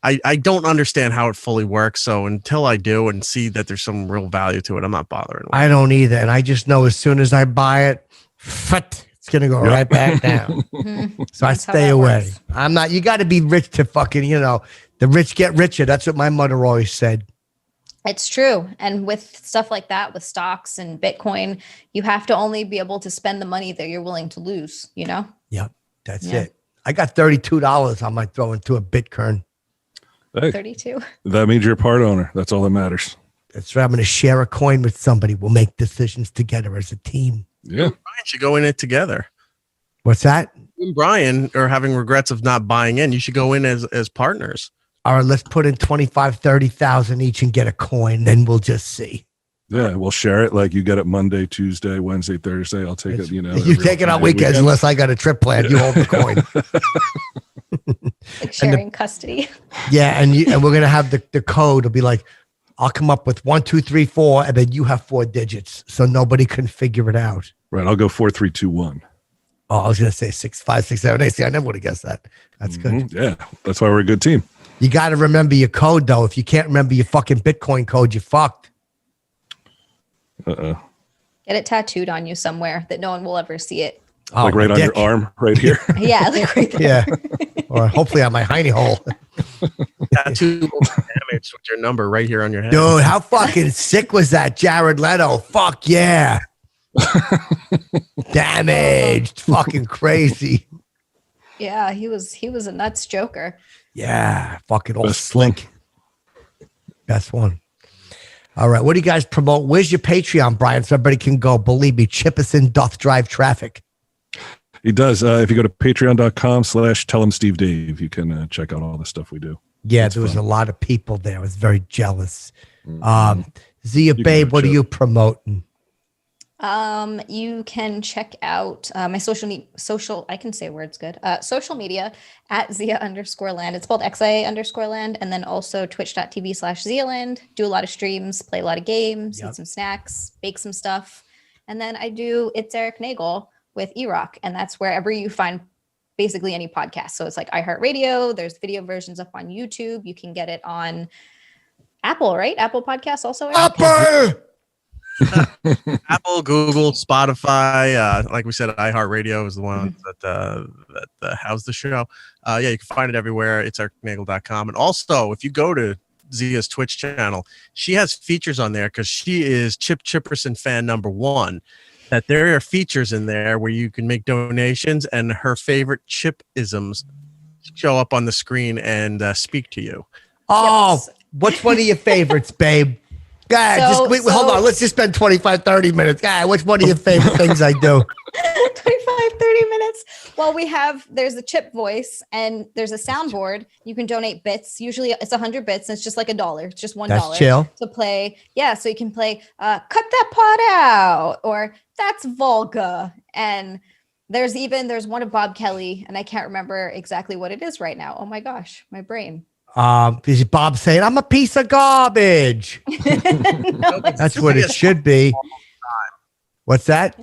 I don't understand how it fully works. So until I do and see that there's some real value to it, I'm not bothering. I don't either. And I just know as soon as I buy it, it's going to go right back down. So I stay away. Works. I'm not, you got to be rich to fucking, you know, the rich get richer. That's what my mother always said. It's true. And with stuff like that, with stocks and Bitcoin, you have to only be able to spend the money that you're willing to lose, you know? Yep. That's it. I got $32 I might throw into a Bitcoin. Hey, 32. That means you're a part owner. That's all that matters. That's right. I'm going to share a coin with somebody. We'll make decisions together as a team. Yeah. Brian should go in it together. What's that? You and Brian are having regrets of not buying in. You should go in as partners. All right, let's put in 25, 30,000 each and get a coin. Then we'll just see. Yeah, we'll share it. Like you get it Monday, Tuesday, Wednesday, Thursday. I'll take it. You know, you take it on weekends unless I got a trip planned. You hold the coin. Like sharing custody. Yeah, and we're gonna have the code. It'll be like, I'll come up with 1, 2, 3, 4, and then you have 4 digits, so nobody can figure it out. Right. I'll go 4, 3, 2, 1. Oh, I was gonna say 6, 5, 6, 7, 8. See, I never would have guessed that. That's good. Yeah, that's why we're a good team. You got to remember your code, though. If you can't remember your fucking Bitcoin code, you're fucked. Get it tattooed on you somewhere that no one will ever see it. Oh, like right on your arm, right here. Yeah, like right there. Yeah. Or hopefully on my hiney hole. Tattoo damage with your number right here on your head. Dude, how fucking sick was that, Jared Leto? Fuck yeah. Damaged. Fucking crazy. Yeah, he was a nuts joker. Yeah, fucking all slick. Best one. All right, what do you guys promote? Where's your Patreon, Brian, so everybody can go? Believe me, Chipperson doth drive traffic. He does. If you go to patreon.com/tellhimstevedave, you can check out all the stuff we do. Yeah, there was a lot of people there. I was very jealous. Zia, babe, what are you promoting? You can check out my social, I can say words good, social media at Zia_land. It's spelled XIA_land. And then also twitch.tv/ZiaLand. Do a lot of streams, play a lot of games, eat some snacks, bake some stuff. And then I do It's Eric Nagel with E-Rock. And that's wherever you find basically any podcast. So it's like iHeartRadio. There's video versions up on YouTube. You can get it on Apple, right? Apple Podcasts also. Apple! Apple, Google, Spotify. Like we said, iHeartRadio is the one that house the show. Yeah, you can find it everywhere. It's ericnagel.com. And also, if you go to Zia's Twitch channel, she has features on there because she is Chipperson fan #1. That there are features in there where you can make donations and her favorite Chip-isms show up on the screen and speak to you. Oh, Yes. What's one of your favorites, babe? God, hold on. Let's just spend 25, 30 minutes. God, what's one of your favorite things I do? 25, 30 minutes. Well, there's a chip voice and there's a soundboard. You can donate bits. Usually it's 100 bits. And it's just like $1. It's just $1 That's chill. to play. Yeah. So you can play, cut that pot out, or that's Volga. And there's one of Bob Kelly, and I can't remember exactly what it is right now. Oh my gosh, my brain. Is Bob saying I'm a piece of garbage? That's what it should be. What's that?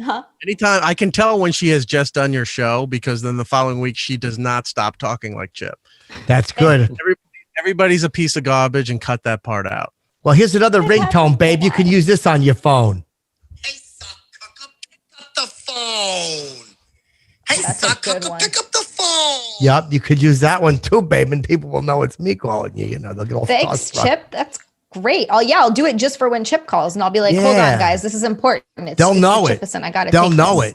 Anytime I can tell when she has just done your show, because then the following week she does not stop talking like Chip. That's good. Everybody's a piece of garbage, and cut that part out. Well, here's another ringtone, babe. You can use this on your phone. Hey, sucker, pick up the phone. Hey, That's a sucker, good one. pick up the phone. Yep, you could use that one too, babe, and people will know it's me calling you. You know, they'll get all Thanks, starstruck. Chip. That's great. I'll do it just for when Chip calls, and I'll be like, hold Yeah. on, guys, this is important. They'll know it. Chipperson. I got to. They'll know it.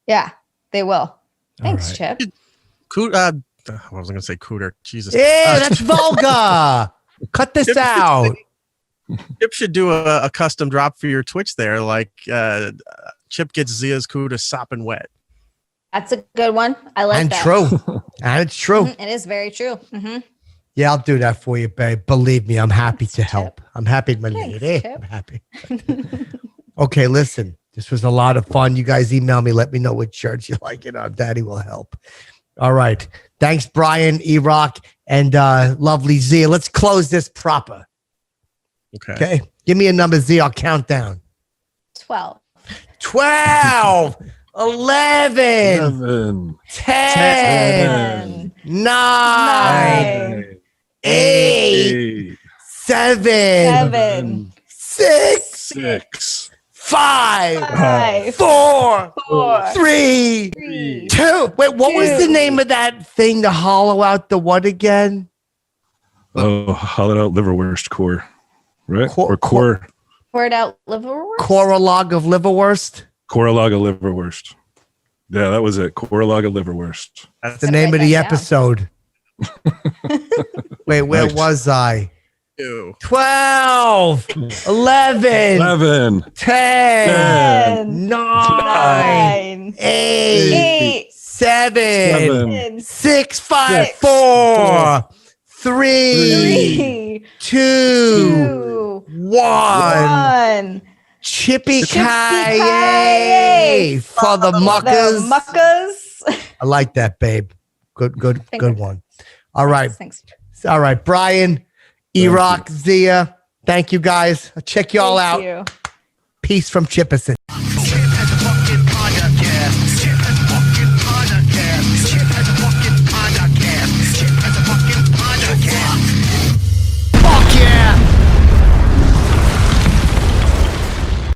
Yeah, they will. Thanks, right. Chip. I was going to say cooter. Jesus. Yeah, that's vulgar. Cut this out. Chip should do a custom drop for your Twitch there, like Chip gets Zia's cooter sopping wet. That's a good one. I like And that. true. And it's true. Mhm, it is very true. Mhm. Yeah, I'll do that for you, babe. Believe me, I'm happy to Thanks, help. Chip. I'm happy, my Thanks, lady. Chip. I'm happy. Okay, listen. This was a lot of fun. You guys email me. Let me know which shirts you like. Daddy will help. All right. Thanks, Brian, E-Rock, and lovely Zia. Let's close this proper. Okay. Give me a number, Zia. I'll count down. 12. 12, 11, 10, 9, 8, 7, 6, 5, 4, 3, 2. Wait, what was the name of that thing to hollow out the what again? Oh, hollowed out liverwurst core, right? Or core. Poured out liverwurst. Coralog of liverwurst. Coralog of liverwurst. Yeah, that was it. Coralog of liverwurst. That's the name of the episode. Wait, where was I? 12, 11, 10, 9, 8, 7, 6, 5, 4, 3, 2, 1. Chippy Kai for the muckers. I like that, babe. Good one. All right. Thanks. All right, Brian, E-Rock, Zia. Thank you, guys. I'll check y'all out. You. Peace from Chipperson.